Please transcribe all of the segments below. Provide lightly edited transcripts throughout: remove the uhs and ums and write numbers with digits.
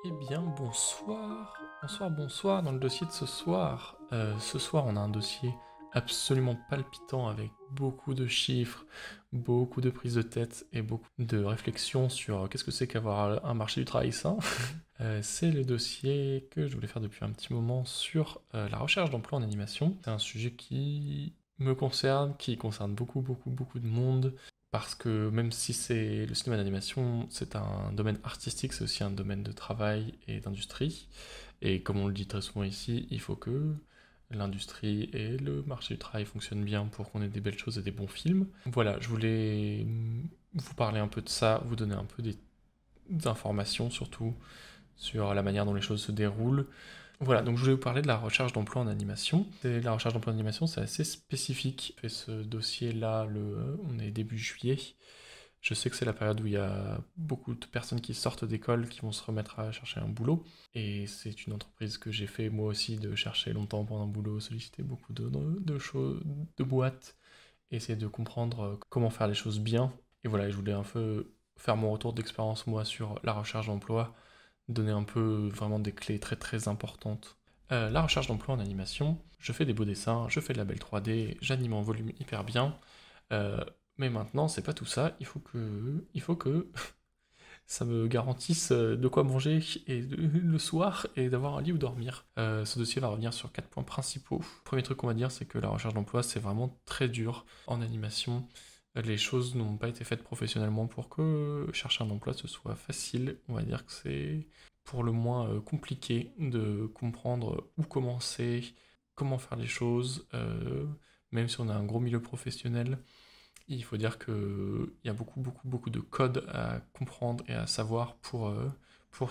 Eh bien, bonsoir dans le dossier de ce soir. Ce soir, on a un dossier absolument palpitant avec beaucoup de chiffres, beaucoup de prises de tête et beaucoup de réflexions sur qu'est-ce que c'est qu'avoir un marché du travail sain. C'est le dossier que je voulais faire depuis un petit moment sur la recherche d'emploi en animation. C'est un sujet qui me concerne, qui concerne beaucoup de monde, parce que même si c'est le cinéma d'animation, c'est un domaine artistique, c'est aussi un domaine de travail et d'industrie. Et comme on le dit très souvent ici, il faut que l'industrie et le marché du travail fonctionnent bien pour qu'on ait des belles choses et des bons films. Voilà, je voulais vous parler un peu de ça, vous donner un peu des informations surtout sur la manière dont les choses se déroulent. Voilà, donc je voulais vous parler de la recherche d'emploi en animation. La recherche d'emploi en animation, c'est assez spécifique. J'ai fait ce dossier-là, on est début juillet. Je sais que c'est la période où il y a beaucoup de personnes qui sortent d'école, qui vont se remettre à chercher un boulot. Et c'est une entreprise que j'ai fait moi aussi de chercher longtemps pour un boulot, solliciter beaucoup de choses, de boîtes, essayer de comprendre comment faire les choses bien. Et voilà, je voulais un peu faire mon retour d'expérience moi sur la recherche d'emploi, donner un peu vraiment des clés très importantes. La recherche d'emploi en animation, je fais des beaux dessins, je fais de la belle 3D, j'anime en volume hyper bien, mais maintenant c'est pas tout ça, il faut que ça me garantisse de quoi manger le soir et d'avoir un lit où dormir. Ce dossier va revenir sur 4 points principaux. Premier truc qu'on va dire, c'est que la recherche d'emploi c'est vraiment très dur en animation. Les choses n'ont pas été faites professionnellement pour que chercher un emploi ce soit facile. On va dire que c'est pour le moins compliqué de comprendre où commencer, comment faire les choses, même si on a un gros milieu professionnel. Il faut dire qu'il y a beaucoup de codes à comprendre et à savoir pour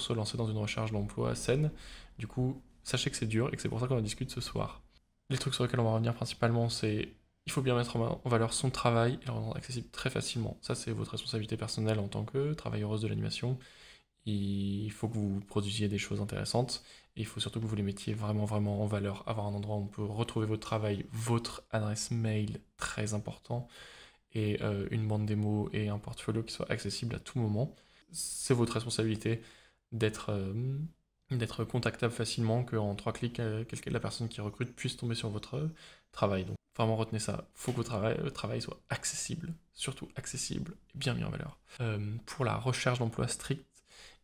se lancer dans une recherche d'emploi saine. Du coup, sachez que c'est dur et que c'est pour ça qu'on en discute ce soir. Les trucs sur lesquels on va revenir principalement, c'est il faut bien mettre en valeur son travail et le rendre accessible très facilement. Ça, c'est votre responsabilité personnelle en tant que travailleuse de l'animation. Il faut que vous produisiez des choses intéressantes et il faut surtout que vous les mettiez vraiment en valeur. Avoir un endroit où on peut retrouver votre travail, votre adresse mail, très important, et une bande démo et un portfolio qui soit accessible à tout moment. C'est votre responsabilité d'être d'être contactable facilement, qu'en 3 clics, la personne qui recrute puisse tomber sur votre travail. Donc vraiment retenez ça, il faut que le travail soit accessible, surtout accessible et bien mis en valeur. Pour la recherche d'emploi stricte,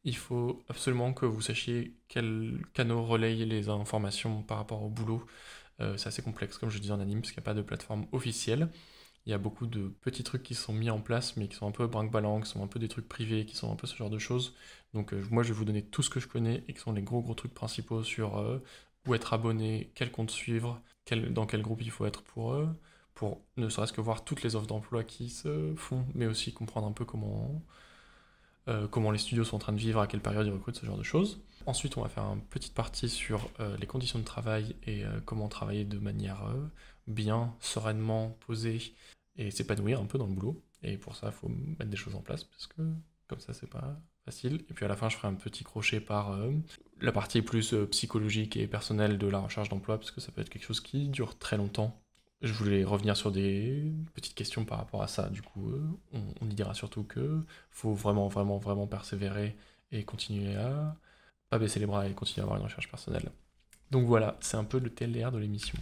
il faut absolument que vous sachiez quels canaux relayent les informations par rapport au boulot. C'est assez complexe, comme je disais en anime, parce qu'il n'y a pas de plateforme officielle. Il y a beaucoup de petits trucs qui sont mis en place, mais qui sont un peu brinque-ballant, qui sont un peu des trucs privés, qui sont un peu ce genre de choses. Donc moi, je vais vous donner tout ce que je connais et qui sont les gros trucs principaux sur où être abonné, quel compte suivre, dans quel groupe il faut être pour ne serait-ce que voir toutes les offres d'emploi qui se font, mais aussi comprendre un peu comment les studios sont en train de vivre, à quelle période ils recrutent, ce genre de choses. Ensuite, on va faire une petite partie sur les conditions de travail et comment travailler de manière bien, sereinement, posée et s'épanouir un peu dans le boulot. Et pour ça, il faut mettre des choses en place parce que comme ça, c'est pas facile. Et puis à la fin, je ferai un petit crochet par la partie plus psychologique et personnelle de la recherche d'emploi parce que ça peut être quelque chose qui dure très longtemps. Je voulais revenir sur des petites questions par rapport à ça. Du coup, on y dira surtout que faut vraiment persévérer et continuer à pas baisser les bras et continuer à avoir une recherche personnelle. Donc voilà, c'est un peu le TLDR de l'émission.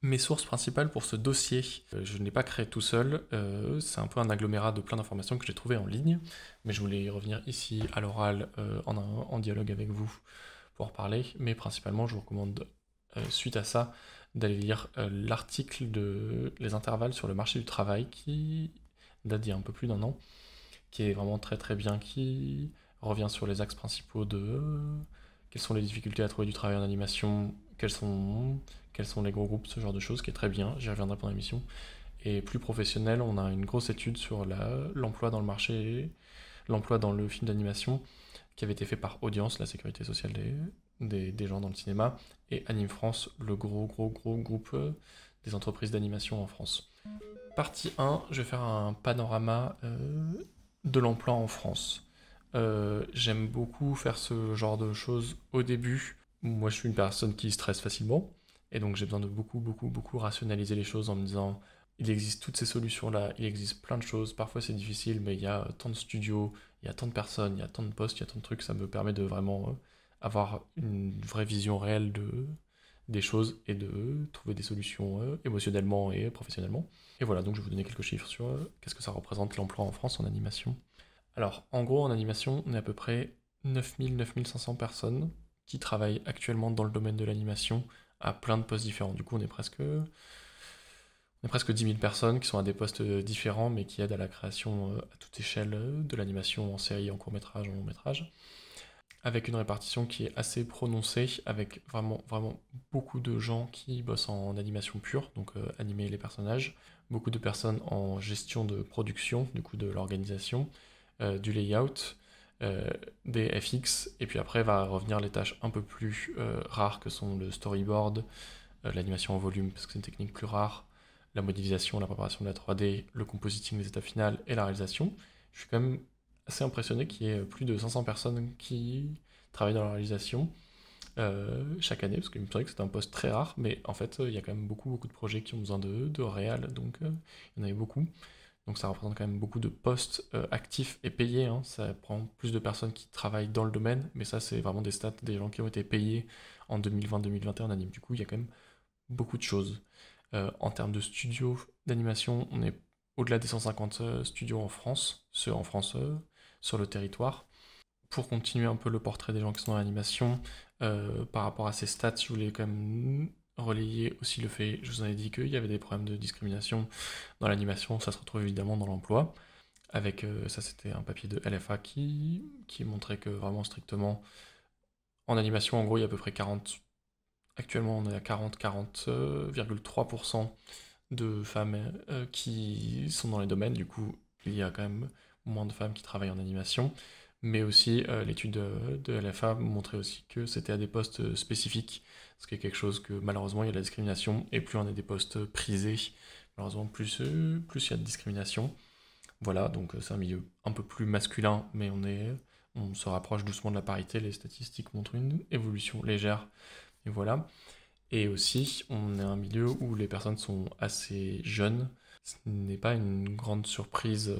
Mes sources principales pour ce dossier, je ne l'ai pas créé tout seul, c'est un peu un agglomérat de plein d'informations que j'ai trouvées en ligne, mais je voulais y revenir ici à l'oral en dialogue avec vous pour en parler, mais principalement je vous recommande suite à ça d'aller lire l'article de Les intervalles sur le marché du travail qui date d'il y a un peu plus d'1 an, qui est vraiment très bien, qui revient sur les axes principaux de quelles sont les difficultés à trouver du travail en animation, quels sont les gros groupes, ce genre de choses, qui est très bien, j'y reviendrai pendant l'émission. Et plus professionnel, on a une grosse étude sur l'emploi dans le marché, l'emploi dans le film d'animation, qui avait été fait par Audience, la sécurité sociale des gens dans le cinéma, et Anime France, le gros groupe des entreprises d'animation en France. Partie 1, je vais faire un panorama de l'emploi en France. J'aime beaucoup faire ce genre de choses au début. Moi, je suis une personne qui stresse facilement, et donc j'ai besoin de beaucoup rationaliser les choses en me disant il existe toutes ces solutions-là, il existe plein de choses. Parfois c'est difficile, mais il y a tant de studios, il y a tant de personnes, il y a tant de postes, il y a tant de trucs. Ça me permet de vraiment avoir une vraie vision réelle des choses et de trouver des solutions émotionnellement et professionnellement. Et voilà, donc je vais vous donner quelques chiffres sur qu'est-ce que ça représente l'emploi en France en animation. Alors, en gros, en animation, on est à peu près 9 500 personnes qui travaillent actuellement dans le domaine de l'animation à plein de postes différents. Du coup, on est presque 10 000 personnes qui sont à des postes différents, mais qui aident à la création à toute échelle de l'animation en série, en court-métrage, en long-métrage, avec une répartition qui est assez prononcée, avec vraiment, vraiment beaucoup de gens qui bossent en animation pure, donc animer les personnages, beaucoup de personnes en gestion de production, du coup de l'organisation, du layout, euh, des FX, et puis après va revenir les tâches un peu plus rares que sont le storyboard, l'animation en volume parce que c'est une technique plus rare, la modélisation, la préparation de la 3D, le compositing des états finales et la réalisation. Je suis quand même assez impressionné qu'il y ait plus de 500 personnes qui travaillent dans la réalisation chaque année, parce qu'il me semblait que c'était un poste très rare, mais en fait, il y a quand même beaucoup, beaucoup de projets qui ont besoin de réal, donc il y en avait beaucoup. Donc ça représente quand même beaucoup de postes actifs et payés, hein. Ça prend plus de personnes qui travaillent dans le domaine, mais ça c'est vraiment des stats des gens qui ont été payés en 2020-2021 en anime. Du coup, il y a quand même beaucoup de choses. En termes de studios d'animation, on est au-delà des 150 studios en France, ceux en France sur le territoire. Pour continuer un peu le portrait des gens qui sont dans l'animation, par rapport à ces stats, je voulais quand même relayer aussi le fait, je vous en ai dit qu'il y avait des problèmes de discrimination dans l'animation, ça se retrouve évidemment dans l'emploi. Avec ça, c'était un papier de LFA qui montrait que vraiment strictement, en animation, en gros, il y a à peu près 40. Actuellement, on est à 40,3% de femmes qui sont dans les domaines. Du coup, il y a quand même moins de femmes qui travaillent en animation. Mais aussi, l'étude de LFA montrait aussi que c'était à des postes spécifiques, ce qui est quelque chose que malheureusement il y a de la discrimination, et plus on est des postes prisés, malheureusement plus il y a de discrimination. Voilà, donc c'est un milieu un peu plus masculin, mais on se rapproche doucement de la parité, les statistiques montrent une évolution légère, et voilà. Et aussi, on est un milieu où les personnes sont assez jeunes. Ce n'est pas une grande surprise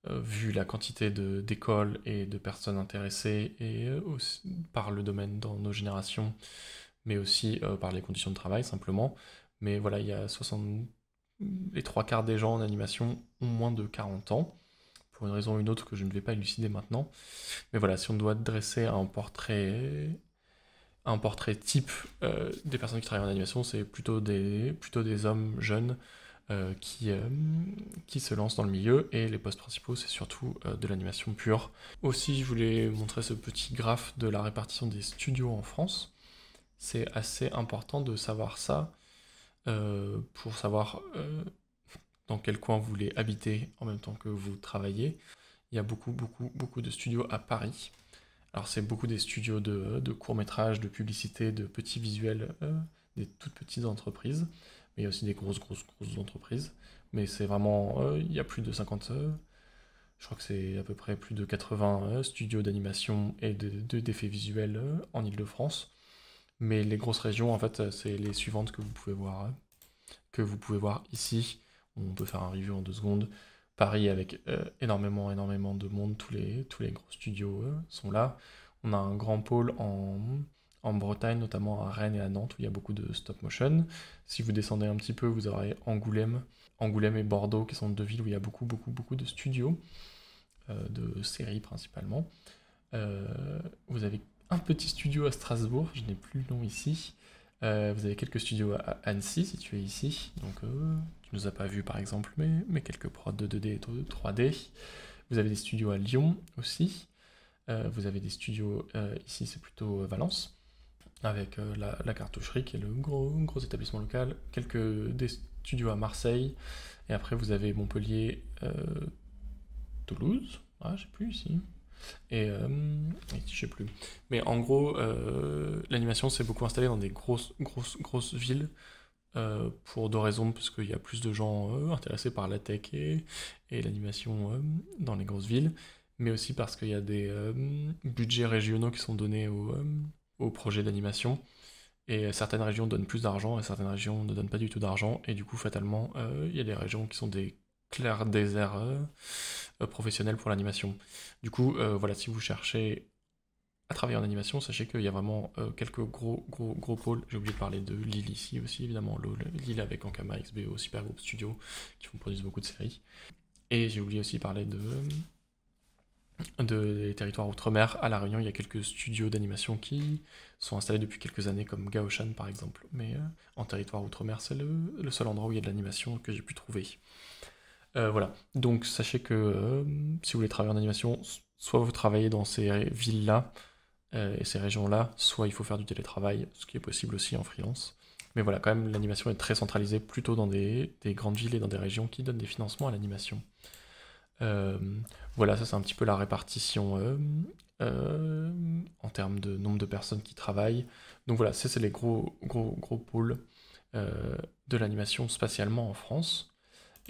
vu la quantité d'écoles et de personnes intéressées et aussi par le domaine dans nos générations, mais aussi par les conditions de travail simplement. Mais voilà, il y a 60... Les trois quarts des gens en animation ont moins de 40 ans, pour une raison ou une autre que je ne vais pas élucider maintenant. Mais voilà, si on doit dresser un portrait type des personnes qui travaillent en animation, c'est plutôt des hommes jeunes euh, qui, euh, qui se lancent dans le milieu, et les postes principaux, c'est surtout de l'animation pure. Aussi, je voulais montrer ce petit graphe de la répartition des studios en France. C'est assez important de savoir ça pour savoir dans quel coin vous voulez habiter en même temps que vous travaillez. Il y a beaucoup, beaucoup, beaucoup de studios à Paris. Alors c'est beaucoup des studios de courts-métrages, de publicité, de petits visuels, des toutes petites entreprises, mais il y a aussi des grosses, grosses, grosses entreprises. Mais c'est vraiment, il y a plus de 50, je crois que c'est à peu près plus de 80 studios d'animation et d'effets visuels en Île-de-France. Mais les grosses régions, en fait, c'est les suivantes que vous pouvez voir ici. On peut faire un review en 2 secondes. Paris avec énormément, énormément de monde, tous les gros studios sont là. On a un grand pôle en Bretagne, notamment à Rennes et à Nantes, où il y a beaucoup de stop motion. Si vous descendez un petit peu, vous aurez Angoulême et Bordeaux, qui sont 2 villes où il y a beaucoup, beaucoup, beaucoup de studios, de séries principalement. Vous avez un petit studio à Strasbourg, je n'ai plus le nom ici. Vous avez quelques studios à Annecy, situés ici. Donc, tu nous as pas vu par exemple, mais quelques prods de 2D et de 3D. Vous avez des studios à Lyon aussi. Vous avez des studios ici, c'est plutôt Valence, avec la cartoucherie qui est le gros établissement local. Des studios à Marseille. Et après, vous avez Montpellier, Toulouse. Ah, je sais plus ici. Et je sais plus. Mais en gros, l'animation s'est beaucoup installée dans des grosses, grosses, grosses villes pour 2 raisons, parce qu'il y a plus de gens intéressés par la tech et l'animation dans les grosses villes, mais aussi parce qu'il y a des budgets régionaux qui sont donnés aux projets d'animation. Et certaines régions donnent plus d'argent et certaines régions ne donnent pas du tout d'argent. Et du coup, fatalement, il y a des régions qui sont des clairs déserts professionnels pour l'animation. Du coup, voilà, si vous cherchez à travailler en animation, sachez qu'il y a vraiment quelques gros pôles. J'ai oublié de parler de Lille ici aussi, évidemment. Lille avec Ankama, XBO, Supergroup Studio, qui font produisent beaucoup de séries. Et j'ai oublié aussi de parler des territoires outre-mer. À La Réunion, il y a quelques studios d'animation qui sont installés depuis quelques années, comme Gaoshan par exemple. Mais en territoire outre-mer, c'est le seul endroit où il y a de l'animation que j'ai pu trouver. Voilà, donc sachez que si vous voulez travailler en animation, soit vous travaillez dans ces villes-là et ces régions-là, soit il faut faire du télétravail, ce qui est possible aussi en freelance. Mais voilà, quand même, l'animation est très centralisée plutôt dans des grandes villes et dans des régions qui donnent des financements à l'animation. Euh, voilà, ça c'est un petit peu la répartition en termes de nombre de personnes qui travaillent. Donc voilà, ça c'est les gros pôles de l'animation spatialement en France.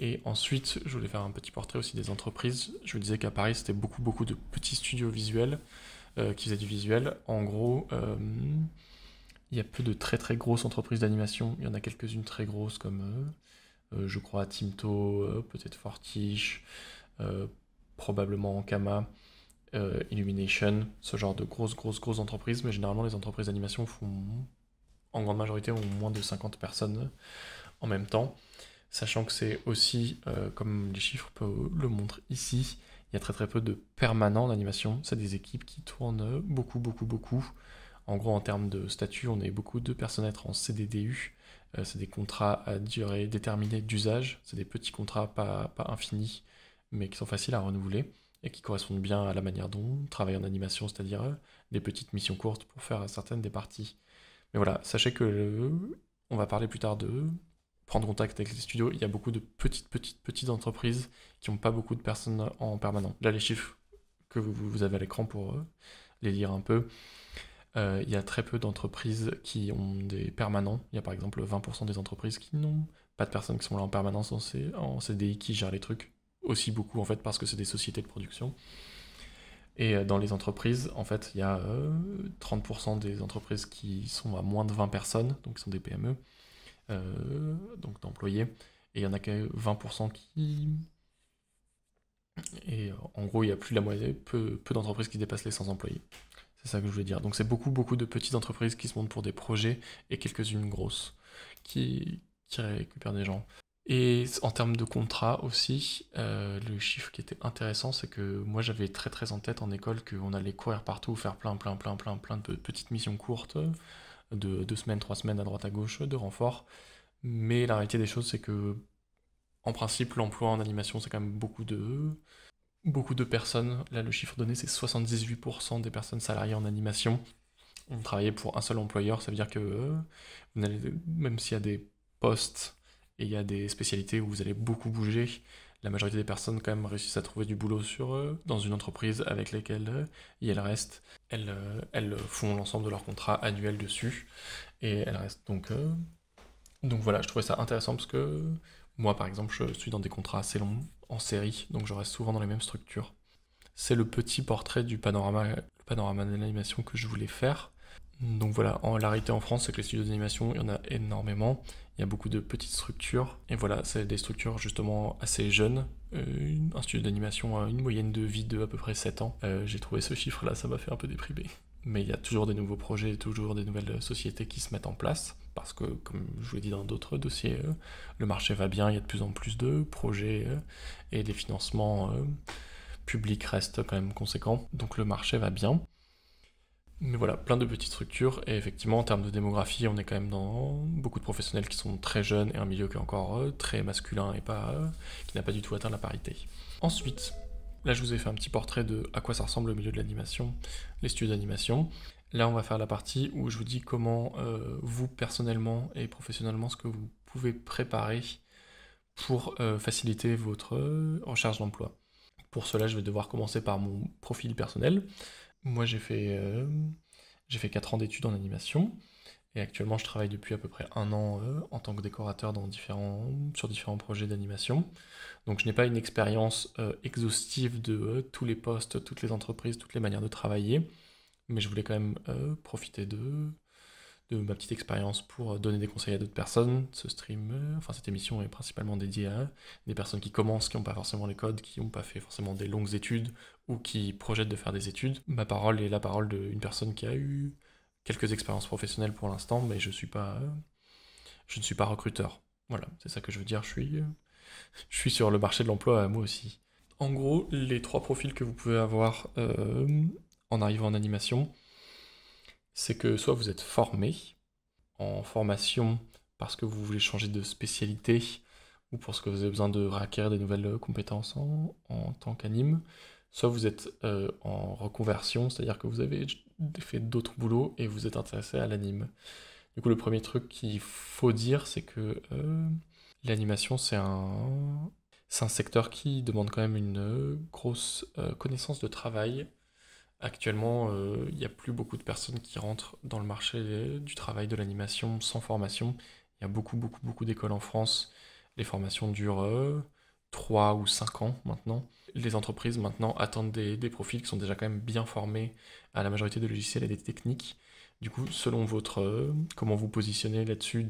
Et ensuite, je voulais faire un petit portrait aussi des entreprises. Je vous disais qu'à Paris, c'était beaucoup de petits studios visuels qui faisaient du visuel. En gros, il y a peu de très grosses entreprises d'animation. Il y en a quelques-unes très grosses comme, je crois, Timto, peut-être Fortiche, probablement Ankama, Illumination, ce genre de grosses entreprises. Mais généralement, les entreprises d'animation font, en grande majorité, ont moins de 50 personnes en même temps. Sachant que c'est aussi, comme les chiffres le montrent ici, il y a très peu de permanents d'animation. C'est des équipes qui tournent beaucoup. En gros, en termes de statut, on est beaucoup de personnes à être en CDDU. C'est des contrats à durée déterminée d'usage. C'est des petits contrats pas infinis, mais qui sont faciles à renouveler et qui correspondent bien à la manière dont on travaille en animation, c'est-à-dire des petites missions courtes pour faire certaines des parties. Mais voilà, sachez que on va parler plus tard de prendre contact avec les studios. Il y a beaucoup de petites entreprises qui n'ont pas beaucoup de personnes en permanent. Là, les chiffres que vous avez à l'écran pour les lire un peu, il y a très peu d'entreprises qui ont des permanents. Il y a par exemple 20% des entreprises qui n'ont pas de personnes qui sont là en permanence en CDI qui gèrent les trucs. Aussi beaucoup en fait parce que c'est des sociétés de production. Et dans les entreprises, en fait, il y a 30% des entreprises qui sont à moins de 20 personnes, donc qui sont des PME, donc d'employés, et il y en a que 20% qui... Et en gros, il y a plus de la moitié, peu d'entreprises qui dépassent les 100 employés. C'est ça que je voulais dire. Donc c'est beaucoup de petites entreprises qui se montent pour des projets, et quelques-unes grosses, qui récupèrent des gens. Et en termes de contrat aussi, le chiffre qui était intéressant, c'est que moi j'avais très en tête en école qu'on allait courir partout, faire plein de petites missions courtes, de 2 semaines, 3 semaines à droite à gauche, de renfort. Mais la réalité des choses, c'est que en principe, l'emploi en animation, c'est quand même beaucoup de personnes. Là, le chiffre donné, c'est 78% des personnes salariées en animation ont travaillé pour un seul employeur. Ça veut dire que même s'il y a des postes et il y a des spécialités où vous allez beaucoup bouger, la majorité des personnes quand même réussissent à trouver du boulot dans une entreprise avec lesquelles elles restent. Elles font l'ensemble de leur contrat annuel dessus et elles restent donc voilà, je trouvais ça intéressant parce que moi, par exemple, je suis dans des contrats assez longs en série, donc je reste souvent dans les mêmes structures. C'est le petit portrait du panorama de l'animation que je voulais faire. Donc voilà, la réalité en France, c'est que les studios d'animation, il y en a énormément. Il y a beaucoup de petites structures. Et voilà, c'est des structures justement assez jeunes. Un studio d'animation a une moyenne de vie de à peu près 7 ans. J'ai trouvé ce chiffre-là, ça m'a fait un peu déprimer. Mais il y a toujours des nouveaux projets, toujours des nouvelles sociétés qui se mettent en place. Parce que, comme je vous l'ai dit dans d'autres dossiers, le marché va bien, il y a de plus en plus de projets et les financements publics restent quand même conséquents. Donc le marché va bien. Mais voilà, plein de petites structures, et effectivement, en termes de démographie, on est quand même dans beaucoup de professionnels qui sont très jeunes, et un milieu qui est encore très masculin et qui n'a pas du tout atteint la parité. Ensuite, là je vous ai fait un petit portrait de à quoi ça ressemble le milieu de l'animation, les studios d'animation. Là on va faire la partie où je vous dis comment vous, personnellement et professionnellement, ce que vous pouvez préparer pour faciliter votre recherche d'emploi. Pour cela, je vais devoir commencer par mon profil personnel. Moi, j'ai fait 4 ans d'études en animation, et actuellement, je travaille depuis à peu près 1 an en tant que décorateur sur différents projets d'animation. Donc, je n'ai pas une expérience exhaustive de tous les postes, toutes les entreprises, toutes les manières de travailler, mais je voulais quand même profiter de de ma petite expérience pour donner des conseils à d'autres personnes. Ce stream, cette émission est principalement dédiée à des personnes qui commencent, qui n'ont pas forcément les codes, qui n'ont pas fait forcément des longues études ou qui projettent de faire des études. Ma parole est la parole d'une personne qui a eu quelques expériences professionnelles pour l'instant, mais je ne suis pas recruteur. Voilà, c'est ça que je veux dire, je suis sur le marché de l'emploi moi aussi. En gros, les 3 profils que vous pouvez avoir en arrivant en animation, c'est que soit vous êtes formé en formation parce que vous voulez changer de spécialité ou parce que vous avez besoin de acquérir des nouvelles compétences en tant qu'anime, soit vous êtes en reconversion, c'est-à-dire que vous avez fait d'autres boulots et vous êtes intéressé à l'anime. Du coup, le premier truc qu'il faut dire, c'est que l'animation, c'est un secteur qui demande quand même une grosse connaissance de travail. Actuellement, il n'y a plus beaucoup de personnes qui rentrent dans le marché du travail de l'animation sans formation. Il y a beaucoup d'écoles en France. Les formations durent 3 ou 5 ans maintenant. Les entreprises maintenant attendent des profils qui sont déjà quand même bien formés à la majorité de logiciels et des techniques. Du coup, selon comment vous positionnez là-dessus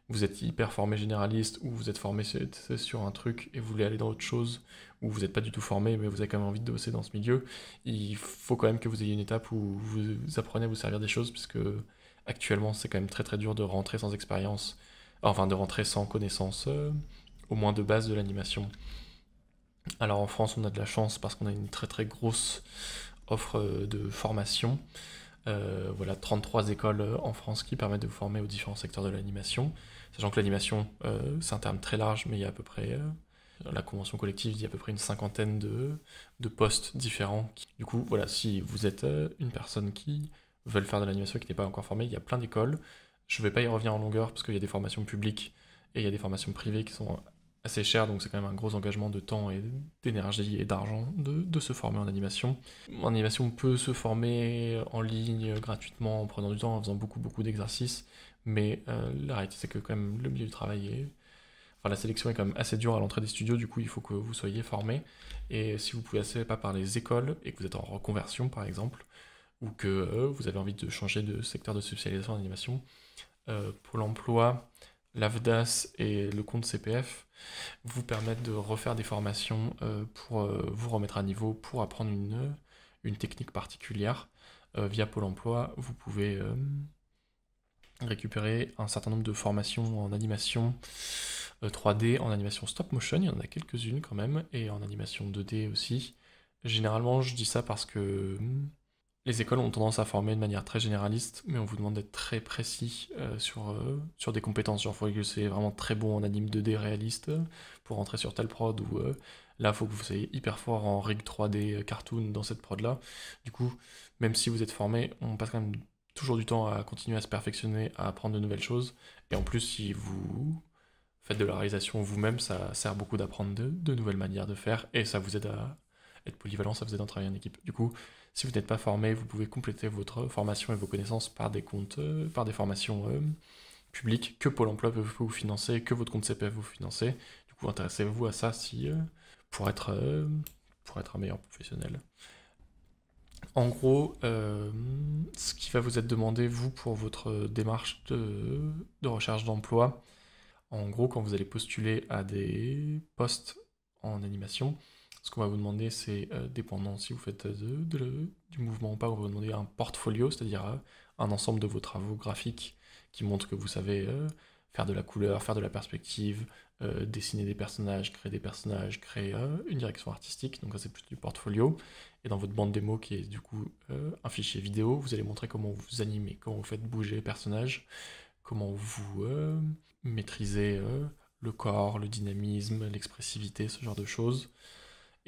vous êtes hyper formé généraliste ou vous êtes formé sur un truc et vous voulez aller dans autre chose, ou vous n'êtes pas du tout formé mais vous avez quand même envie de bosser dans ce milieu, il faut quand même que vous ayez une étape où vous apprenez à vous servir des choses, puisque actuellement c'est quand même très dur de rentrer sans expérience, enfin de rentrer sans connaissance au moins de base de l'animation. Alors en France on a de la chance parce qu'on a une très grosse offre de formation. Voilà, 33 écoles en France qui permettent de vous former aux différents secteurs de l'animation. Sachant que l'animation, c'est un terme très large, mais il y a à peu près, la convention collective dit à peu près une cinquantaine de postes différents. Du coup, voilà, si vous êtes une personne qui veut faire de l'animation et qui n'est pas encore formée, il y a plein d'écoles. Je ne vais pas y revenir en longueur parce qu'il y a des formations publiques et il y a des formations privées qui sont assez chères, donc c'est quand même un gros engagement de temps et d'énergie et d'argent de se former en animation. En animation, on peut se former en ligne gratuitement en prenant du temps, en faisant beaucoup d'exercices, mais la réalité c'est que quand même le milieu du travail la sélection est quand même assez dure à l'entrée des studios, du coup il faut que vous soyez formé. Et si vous pouvez passer pas par les écoles et que vous êtes en reconversion par exemple, ou que vous avez envie de changer de secteur de spécialisation en animation, Pôle emploi, l'AFDAS et le compte CPF vous permettent de refaire des formations pour vous remettre à niveau, pour apprendre une technique particulière. Via Pôle emploi, vous pouvez récupérer un certain nombre de formations en animation 3D, en animation stop motion, il y en a quelques-unes quand même, et en animation 2D aussi. Généralement, je dis ça parce que les écoles ont tendance à former de manière très généraliste, mais on vous demande d'être très précis sur des compétences. Genre, il faut que vous soyez vraiment très bon en anime 2D réaliste pour rentrer sur telle prod, ou là, il faut que vous soyez hyper fort en rig 3D cartoon dans cette prod-là. Du coup, même si vous êtes formé, on passe quand même toujours du temps à continuer à se perfectionner, à apprendre de nouvelles choses. Et en plus, si vous faites de la réalisation vous-même, ça sert beaucoup d'apprendre de nouvelles manières de faire, et ça vous aide à être polyvalent, ça vous aide à travailler en équipe. Du coup, si vous n'êtes pas formé, vous pouvez compléter votre formation et vos connaissances par des comptes, par des formations publiques que Pôle emploi peut vous financer, que votre compte CPF vous financer. Du coup, intéressez-vous à ça pour être un meilleur professionnel. En gros, ce qui va vous être demandé, vous, pour votre démarche de recherche d'emploi, en gros, quand vous allez postuler à des postes en animation, ce qu'on va vous demander, c'est, dépendant si vous faites du mouvement ou pas, on va vous demander un portfolio, c'est-à-dire un ensemble de vos travaux graphiques qui montrent que vous savez faire de la couleur, faire de la perspective, dessiner des personnages, créer une direction artistique, donc ça c'est plus du portfolio. Et dans votre bande démo, qui est du coup un fichier vidéo, vous allez montrer comment vous animez, comment vous faites bouger les personnages, comment vous maîtrisez le corps, le dynamisme, l'expressivité, ce genre de choses.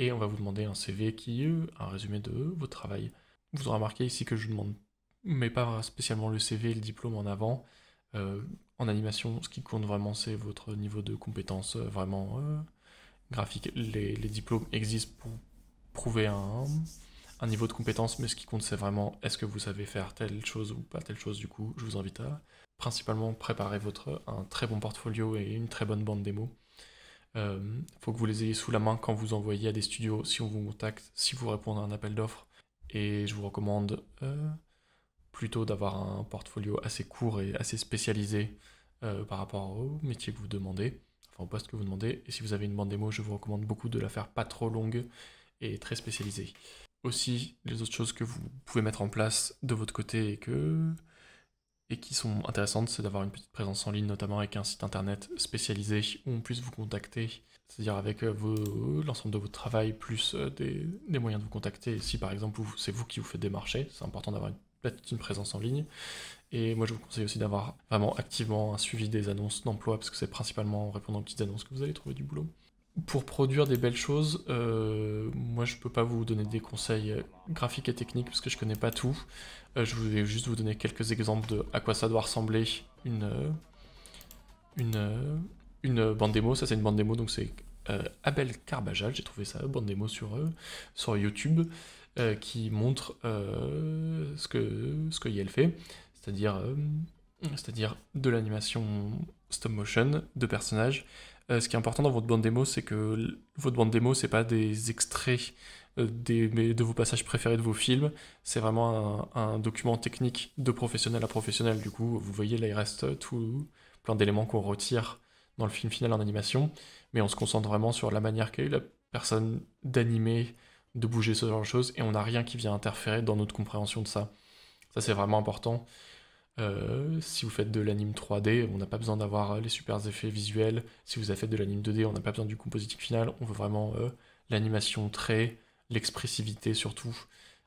Et on va vous demander un CV qui est un résumé de votre travail. Vous aurez remarqué ici que je ne demande mais pas spécialement le CV et le diplôme en avant. En animation, ce qui compte vraiment, c'est votre niveau de compétence vraiment graphique. Les diplômes existent pour prouver un niveau de compétence, mais ce qui compte, c'est vraiment est-ce que vous savez faire telle chose ou pas telle chose. Du coup, je vous invite à principalement préparer un très bon portfolio et une très bonne bande démo. Faut que vous les ayez sous la main quand vous envoyez à des studios, si on vous contacte, si vous répondez à un appel d'offres. Et je vous recommande plutôt d'avoir un portfolio assez court et assez spécialisé par rapport au métier que vous demandez, enfin au poste que vous demandez. Et si vous avez une bande démo, je vous recommande beaucoup de la faire pas trop longue et très spécialisée. Aussi, les autres choses que vous pouvez mettre en place de votre côté et qui sont intéressantes, c'est d'avoir une petite présence en ligne, notamment avec un site internet spécialisé où on puisse vous contacter, c'est-à-dire avec l'ensemble de votre travail, plus des moyens de vous contacter. Et si par exemple c'est vous qui vous faites démarcher, c'est important d'avoir une présence en ligne. Et moi je vous conseille aussi d'avoir vraiment activement un suivi des annonces d'emploi, parce que c'est principalement en répondant aux petites annonces que vous allez trouver du boulot. Pour produire des belles choses, moi je peux pas vous donner des conseils graphiques et techniques parce que je connais pas tout. Je vais juste vous donner quelques exemples de à quoi ça doit ressembler une bande démo. Ça c'est une bande démo, donc c'est Abel Carbajal, j'ai trouvé ça, bande démo sur YouTube, qui montre ce que Yale fait, c'est-à-dire de l'animation stop motion de personnages. Ce qui est important dans votre bande démo, c'est que votre bande démo, c'est pas des extraits de vos passages préférés de vos films, c'est vraiment un document technique de professionnel à professionnel. Du coup, vous voyez là, il reste tout plein d'éléments qu'on retire dans le film final en animation, mais on se concentre vraiment sur la manière qu'a eu la personne d'animer, de bouger ce genre de choses, et on n'a rien qui vient interférer dans notre compréhension de ça. Ça, c'est vraiment important. Si vous faites de l'anime 3D, on n'a pas besoin d'avoir les super effets visuels. Si vous avez fait de l'anime 2D, on n'a pas besoin du compositing final. On veut vraiment l'animation trait, l'expressivité surtout.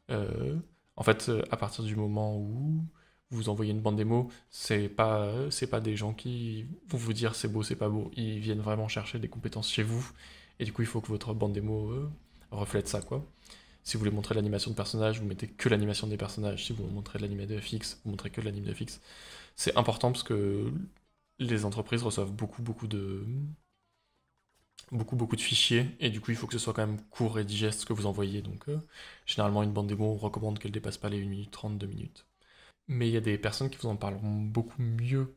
En fait, à partir du moment où vous envoyez une bande démo, c'est pas des gens qui vont vous dire c'est beau, c'est pas beau. Ils viennent vraiment chercher des compétences chez vous. Et du coup, il faut que votre bande démo reflète ça, quoi. Si vous voulez montrer l'animation de personnages, vous mettez que l'animation des personnages. Si vous montrez de l'anime de FX, vous montrez que l'anime de FX. C'est important parce que les entreprises reçoivent beaucoup de fichiers et du coup il faut que ce soit quand même court et digeste ce que vous envoyez. Donc généralement une bande démo, on recommande qu'elle dépasse pas les 1 minute 30, 2 minutes. Mais il y a des personnes qui vous en parleront beaucoup mieux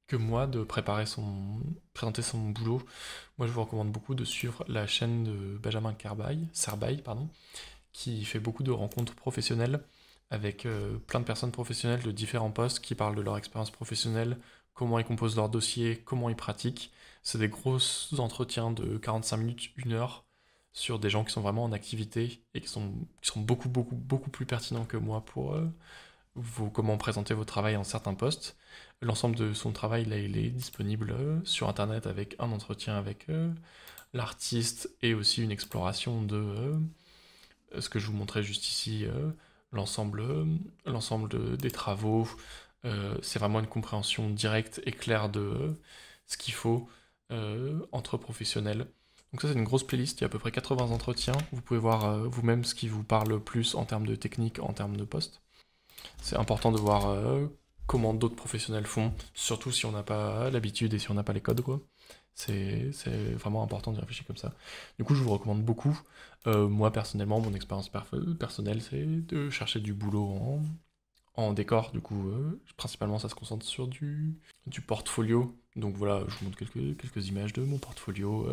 que moi de présenter son boulot. Moi je vous recommande beaucoup de suivre la chaîne de Benjamin Serbaille, qui fait beaucoup de rencontres professionnelles avec plein de personnes professionnelles de différents postes qui parlent de leur expérience professionnelle, comment ils composent leur dossier, comment ils pratiquent. C'est des gros entretiens de 45 minutes, 1 heure, sur des gens qui sont vraiment en activité et qui sont beaucoup plus pertinents que moi pour comment présenter votre travail en certains postes. L'ensemble de son travail, là, il est disponible sur Internet avec un entretien avec l'artiste et aussi une exploration de ce que je vous montrais juste ici, l'ensemble des travaux. C'est vraiment une compréhension directe et claire de ce qu'il faut entre professionnels. Donc ça c'est une grosse playlist, il y a à peu près 80 entretiens. Vous pouvez voir vous-même ce qui vous parle plus en termes de technique, en termes de poste. C'est important de voir comment d'autres professionnels font, surtout si on n'a pas l'habitude et si on n'a pas les codes, quoi. C'est vraiment important d'y réfléchir comme ça. Du coup, je vous recommande beaucoup. Moi, personnellement, mon expérience personnelle, c'est de chercher du boulot en décor. Du coup, principalement, ça se concentre sur du portfolio. Donc voilà, je vous montre quelques images de mon portfolio.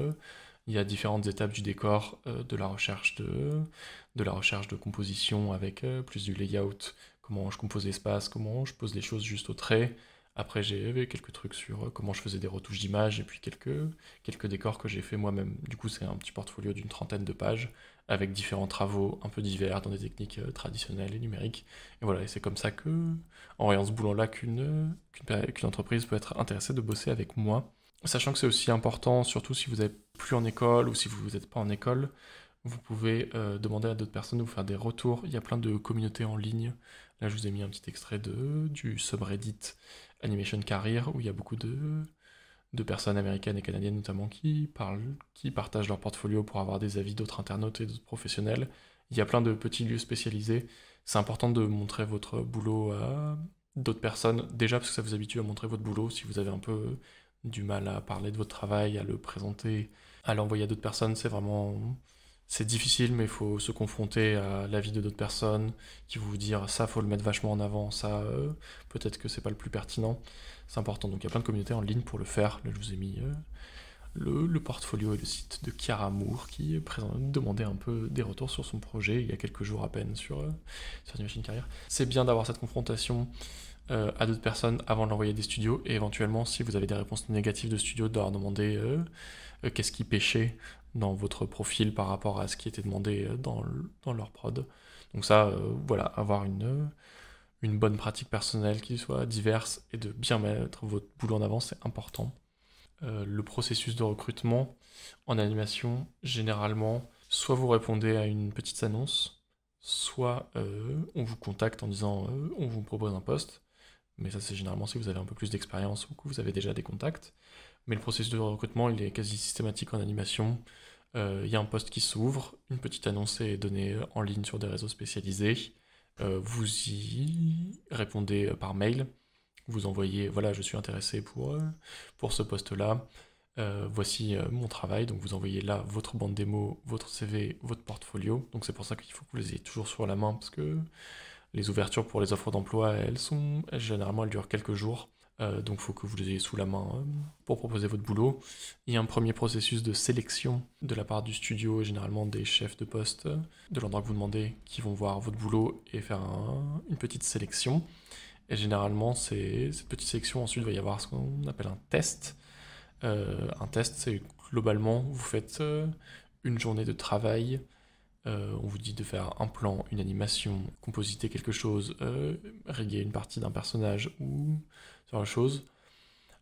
Il y a différentes étapes du décor, de la recherche de composition avec plus du layout, comment je compose l'espace, comment je pose les choses juste au trait. Après, j'ai quelques trucs sur comment je faisais des retouches d'images et puis quelques décors que j'ai fait moi-même. Du coup, c'est un petit portfolio d'une 30aine de pages avec différents travaux un peu divers dans des techniques traditionnelles et numériques. Et voilà, et c'est comme ça que, en voyant ce boulot-là, qu'une entreprise peut être intéressée de bosser avec moi. Sachant que c'est aussi important, surtout si vous n'êtes plus en école ou si vous n'êtes pas en école, vous pouvez demander à d'autres personnes de vous faire des retours. Il y a plein de communautés en ligne. Là, je vous ai mis un petit extrait du subreddit Animation Career, où il y a beaucoup de personnes américaines et canadiennes notamment qui partagent leur portfolio pour avoir des avis d'autres internautes et d'autres professionnels. Il y a plein de petits lieux spécialisés. C'est important de montrer votre boulot à d'autres personnes, déjà parce que ça vous habitue à montrer votre boulot. Si vous avez un peu du mal à parler de votre travail, à le présenter, à l'envoyer à d'autres personnes, c'est difficile, mais il faut se confronter à l'avis de d'autres personnes qui vont vous dire ça, faut le mettre vachement en avant, ça, peut-être que c'est pas le plus pertinent. C'est important. Donc il y a plein de communautés en ligne pour le faire. Là, je vous ai mis le portfolio et le site de Chiara Moore qui demandait un peu des retours sur son projet il y a quelques jours à peine sur Machine Carrière. C'est bien d'avoir cette confrontation à d'autres personnes avant de l'envoyer des studios et éventuellement si vous avez des réponses négatives de studios de leur demander qu'est-ce qui pêchait dans votre profil par rapport à ce qui était demandé dans leur prod. Donc ça, voilà, avoir une bonne pratique personnelle qui soit diverse et de bien mettre votre boulot en avant, c'est important. Le processus de recrutement en animation, généralement, soit vous répondez à une petite annonce, soit on vous contacte en disant on vous propose un poste, mais ça c'est généralement si vous avez un peu plus d'expérience ou que vous avez déjà des contacts. Mais le processus de recrutement, il est quasi systématique en animation. Il y a un poste qui s'ouvre, une petite annonce est donnée en ligne sur des réseaux spécialisés. Vous y répondez par mail. Vous envoyez, voilà, je suis intéressé pour ce poste-là. Voici mon travail. Donc vous envoyez là votre bande démo, votre CV, votre portfolio. Donc c'est pour ça qu'il faut que vous les ayez toujours sur la main parce que les ouvertures pour les offres d'emploi, généralement, elles durent quelques jours. Donc il faut que vous les ayez sous la main pour proposer votre boulot. Il y a un premier processus de sélection de la part du studio et généralement des chefs de poste de l'endroit que vous demandez qui vont voir votre boulot et faire une petite sélection. Et généralement, cette petite sélection, ensuite, il va y avoir ce qu'on appelle un test. Un test, c'est globalement, vous faites une journée de travail. On vous dit de faire un plan, une animation, compositer quelque chose, riguer une partie d'un personnage ou ce genre de choses.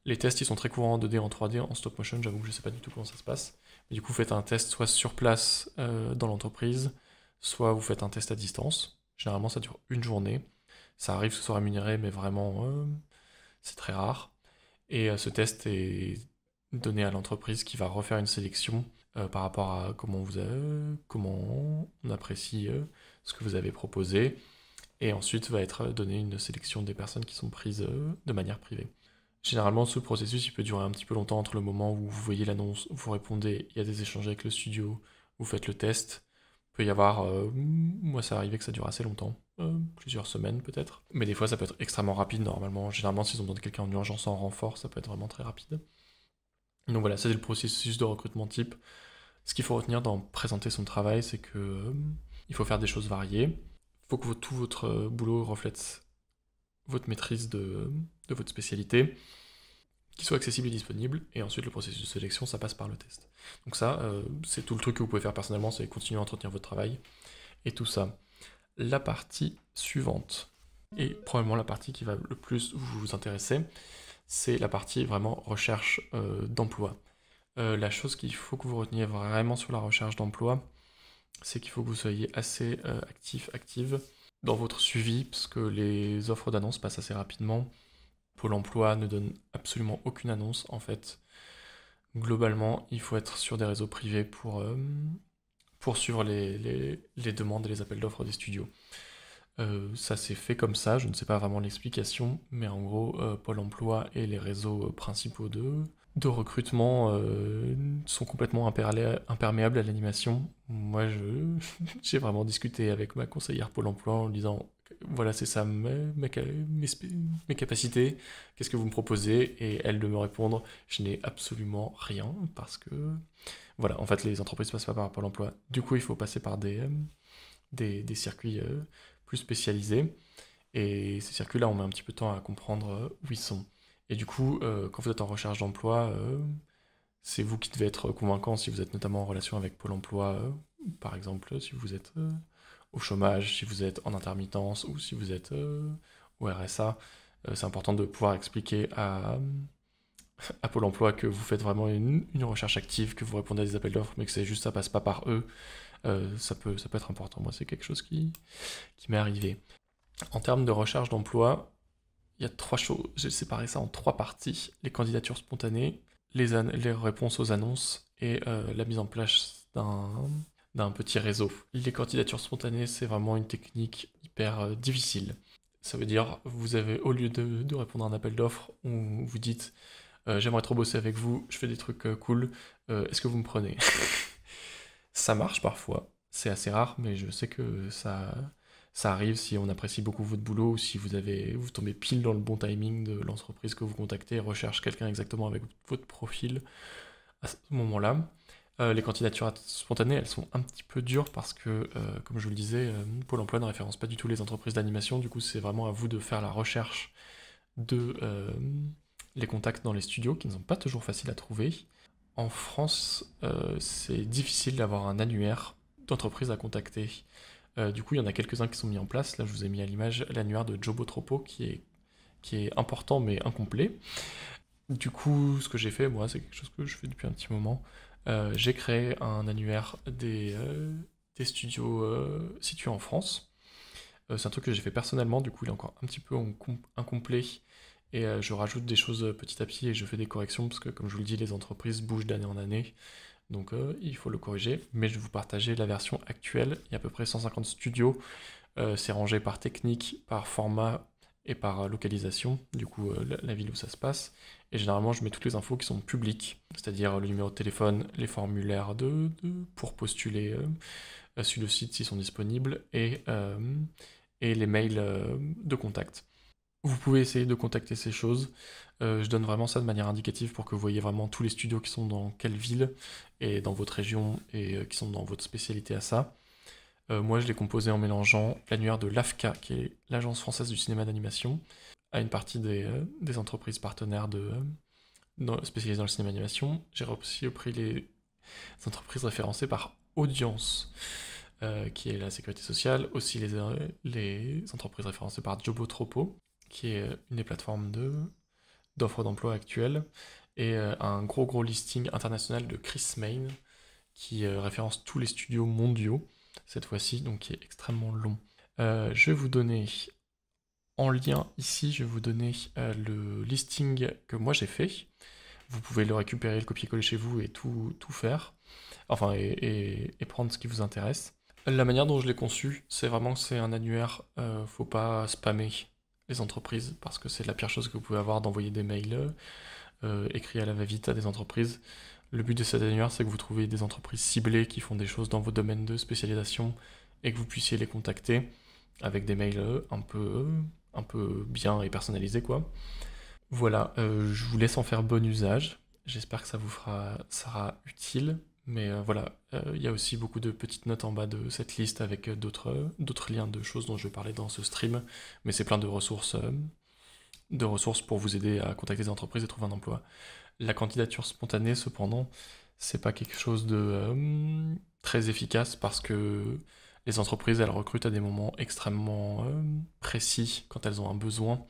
Les tests, ils sont très courants en 2D, en 3D, en stop motion, j'avoue que je sais pas du tout comment ça se passe. Mais du coup, vous faites un test soit sur place dans l'entreprise, soit vous faites un test à distance. Généralement, ça dure une journée. Ça arrive que ce soit rémunéré, mais vraiment, c'est très rare. Et ce test est donné à l'entreprise qui va refaire une sélection par rapport à comment on apprécie ce que vous avez proposé. Et ensuite va être donnée une sélection des personnes qui sont prises de manière privée. Généralement, ce processus il peut durer un petit peu longtemps entre le moment où vous voyez l'annonce, vous répondez, il y a des échanges avec le studio, vous faites le test. Il peut y avoir, moi ça arrivait que ça dure assez longtemps, plusieurs semaines peut-être. Mais des fois ça peut être extrêmement rapide normalement. Généralement s'ils ont besoin de quelqu'un en urgence en renfort, ça peut être vraiment très rapide. Donc voilà, ça c'est le processus de recrutement type. Ce qu'il faut retenir dans présenter son travail, c'est que il faut faire des choses variées. Il faut que tout votre boulot reflète votre maîtrise de votre spécialité, qu'il soit accessible et disponible, et ensuite le processus de sélection, ça passe par le test. Donc ça, c'est tout le truc que vous pouvez faire personnellement, c'est continuer à entretenir votre travail, et tout ça. La partie suivante, et probablement la partie qui va le plus vous intéresser, c'est la partie vraiment recherche d'emploi. La chose qu'il faut que vous reteniez vraiment sur la recherche d'emploi, c'est qu'il faut que vous soyez assez active dans votre suivi, parce que les offres d'annonces passent assez rapidement. Pôle emploi ne donne absolument aucune annonce, en fait. Globalement, il faut être sur des réseaux privés pour suivre les demandes et les appels d'offres des studios. Ça s'est fait comme ça, je ne sais pas vraiment l'explication, mais en gros, Pôle emploi et les réseaux principaux de recrutement sont complètement imperméables à l'animation. Moi, j'ai vraiment discuté avec ma conseillère Pôle emploi en lui disant voilà, c'est ça mes capacités, qu'est-ce que vous me proposez? Et elle de me répondre je n'ai absolument rien parce que voilà, en fait, les entreprises passent pas par Pôle emploi. Du coup, il faut passer par des circuits plus spécialisés. Et ces circuits-là, on met un petit peu de temps à comprendre où ils sont. Et du coup, quand vous êtes en recherche d'emploi, c'est vous qui devez être convaincant si vous êtes notamment en relation avec Pôle emploi, par exemple, si vous êtes au chômage, si vous êtes en intermittence ou si vous êtes au RSA. C'est important de pouvoir expliquer à Pôle emploi que vous faites vraiment une recherche active, que vous répondez à des appels d'offres, mais que c'est juste ça passe pas par eux. Ça peut être important. Moi, c'est quelque chose qui m'est arrivé. En termes de recherche d'emploi, il y a 3 choses. J'ai séparé ça en 3 parties. Les candidatures spontanées, les réponses aux annonces et la mise en place d'un petit réseau. Les candidatures spontanées, c'est vraiment une technique hyper difficile. Ça veut dire, vous avez, au lieu de répondre à un appel d'offres, vous dites j'aimerais trop bosser avec vous, je fais des trucs cool, est-ce que vous me prenez? Ça marche parfois, c'est assez rare, mais je sais que ça arrive si on apprécie beaucoup votre boulot ou si vous tombez pile dans le bon timing de l'entreprise que vous contactez et recherche quelqu'un exactement avec votre profil. à ce moment-là. Les candidatures spontanées, elles sont un petit peu dures parce que, comme je vous le disais, Pôle emploi ne référence pas du tout les entreprises d'animation. Du coup, c'est vraiment à vous de faire la recherche de les contacts dans les studios, qui ne sont pas toujours faciles à trouver. En France, c'est difficile d'avoir un annuaire d'entreprise à contacter. Du coup, il y en a quelques-uns qui sont mis en place. Là, je vous ai mis à l'image l'annuaire de Jobotropo, qui est important mais incomplet. Du coup, ce que j'ai fait, moi, c'est quelque chose que je fais depuis un petit moment. J'ai créé un annuaire des studios situés en France. C'est un truc que j'ai fait personnellement, du coup, il est encore un petit peu incomplet. Et je rajoute des choses petit à petit et je fais des corrections parce que, comme je vous le dis, les entreprises bougent d'année en année. Donc, il faut le corriger. Mais je vais vous partager la version actuelle. Il y a à peu près 150 studios. C'est rangé par technique, par format et par localisation, du coup la ville où ça se passe. Et généralement je mets toutes les infos qui sont publiques, c'est-à-dire le numéro de téléphone, les formulaires pour postuler sur le site s'ils sont disponibles, et les mails de contact. Vous pouvez essayer de contacter ces choses. Je donne vraiment ça de manière indicative pour que vous voyez vraiment tous les studios qui sont dans quelle ville et dans votre région et qui sont dans votre spécialité à ça. Moi, je l'ai composé en mélangeant l'annuaire de l'AFCA, qui est l'Agence française du cinéma d'animation, à une partie des entreprises partenaires spécialisées dans le cinéma d'animation. J'ai aussi repris les entreprises référencées par Audience, qui est la sécurité sociale, aussi les entreprises référencées par Jobotropo, qui est une des plateformes d'offres d'emploi actuelles, et un gros listing international de Chris Main, qui référence tous les studios mondiaux, cette fois-ci, donc qui est extrêmement long. Je vais vous donner, en lien ici, je vais vous donner le listing que moi j'ai fait. Vous pouvez le récupérer, le copier-coller chez vous et tout faire, enfin, et prendre ce qui vous intéresse. La manière dont je l'ai conçu, c'est vraiment que c'est un annuaire, faut pas spammer les entreprises, parce que c'est la pire chose que vous pouvez avoir d'envoyer des mails écrits à la va-vite à des entreprises. Le but de cet annuaire, c'est que vous trouviez des entreprises ciblées qui font des choses dans vos domaines de spécialisation et que vous puissiez les contacter avec des mails un peu bien et personnalisés, quoi. Voilà, je vous laisse en faire bon usage. J'espère que ça vous sera utile. Mais voilà, il y a aussi beaucoup de petites notes en bas de cette liste avec d'autres liens de choses dont je vais parler dans ce stream. Mais c'est plein de ressources pour vous aider à contacter des entreprises et trouver un emploi. La candidature spontanée, cependant, c'est pas quelque chose de très efficace parce que les entreprises, elles recrutent à des moments extrêmement précis quand elles ont un besoin.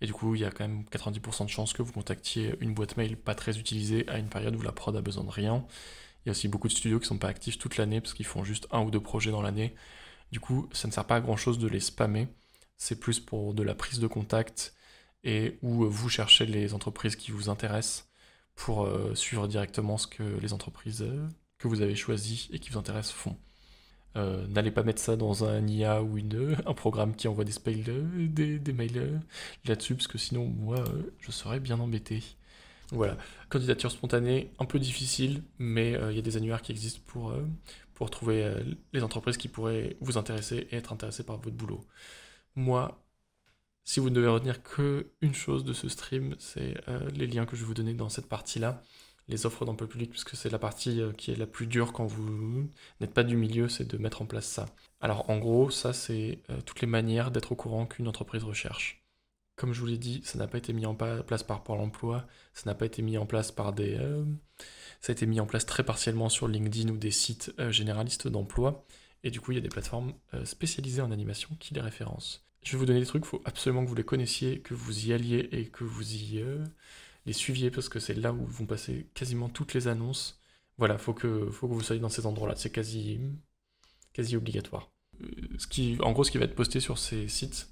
Et du coup, il y a quand même 90% de chances que vous contactiez une boîte mail pas très utilisée à une période où la prod a besoin de rien. Il y a aussi beaucoup de studios qui sont pas actifs toute l'année parce qu'ils font juste 1 ou 2 projets dans l'année. Du coup, ça ne sert pas à grand chose de les spammer. C'est plus pour de la prise de contact et où vous cherchez les entreprises qui vous intéressent pour suivre directement ce que les entreprises que vous avez choisies et qui vous intéressent font. N'allez pas mettre ça dans un IA ou un programme qui envoie des mails là-dessus, parce que sinon, moi, je serais bien embêté. Voilà, candidature spontanée, un peu difficile, mais il y a des annuaires qui existent pour trouver les entreprises qui pourraient vous intéresser et être intéressées par votre boulot. Moi, si vous ne devez retenir qu'une chose de ce stream, c'est les liens que je vais vous donner dans cette partie-là, les offres d'emploi public, puisque c'est la partie qui est la plus dure quand vous n'êtes pas du milieu, c'est de mettre en place ça. Alors en gros, ça c'est toutes les manières d'être au courant qu'une entreprise recherche. Comme je vous l'ai dit, ça n'a pas été mis en place par Pôle emploi, ça n'a pas été mis en place par ça a été mis en place très partiellement sur LinkedIn ou des sites généralistes d'emploi, et du coup il y a des plateformes spécialisées en animation qui les référencent. Je vais vous donner des trucs, il faut absolument que vous les connaissiez, que vous y alliez et que vous les suiviez, parce que c'est là où vont passer quasiment toutes les annonces. Voilà, faut que vous soyez dans ces endroits-là, c'est quasi obligatoire. En gros, ce qui va être posté sur ces sites,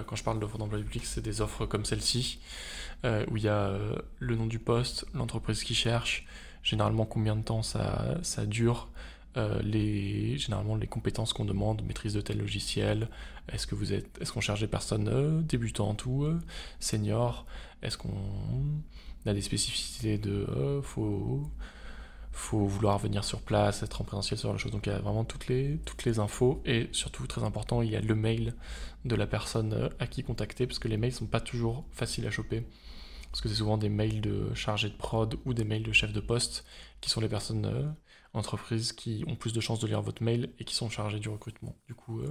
quand je parle d'offres d'emploi public, c'est des offres comme celle-ci, où il y a le nom du poste, l'entreprise qui cherche, généralement combien de temps ça dure, généralement les compétences qu'on demande, maîtrise de tel logiciel, est-ce qu'on cherche des personnes débutantes ou seniors, est-ce qu'on a des spécificités faut vouloir venir sur place, être en présentiel, sur la chose. Donc il y a vraiment toutes les infos, et surtout très important, il y a le mail de la personne à qui contacter, parce que les mails sont pas toujours faciles à choper. parce que c'est souvent des mails de chargés de prod ou des mails de chefs de poste qui sont les personnes entreprises qui ont plus de chances de lire votre mail et qui sont chargées du recrutement. Du coup,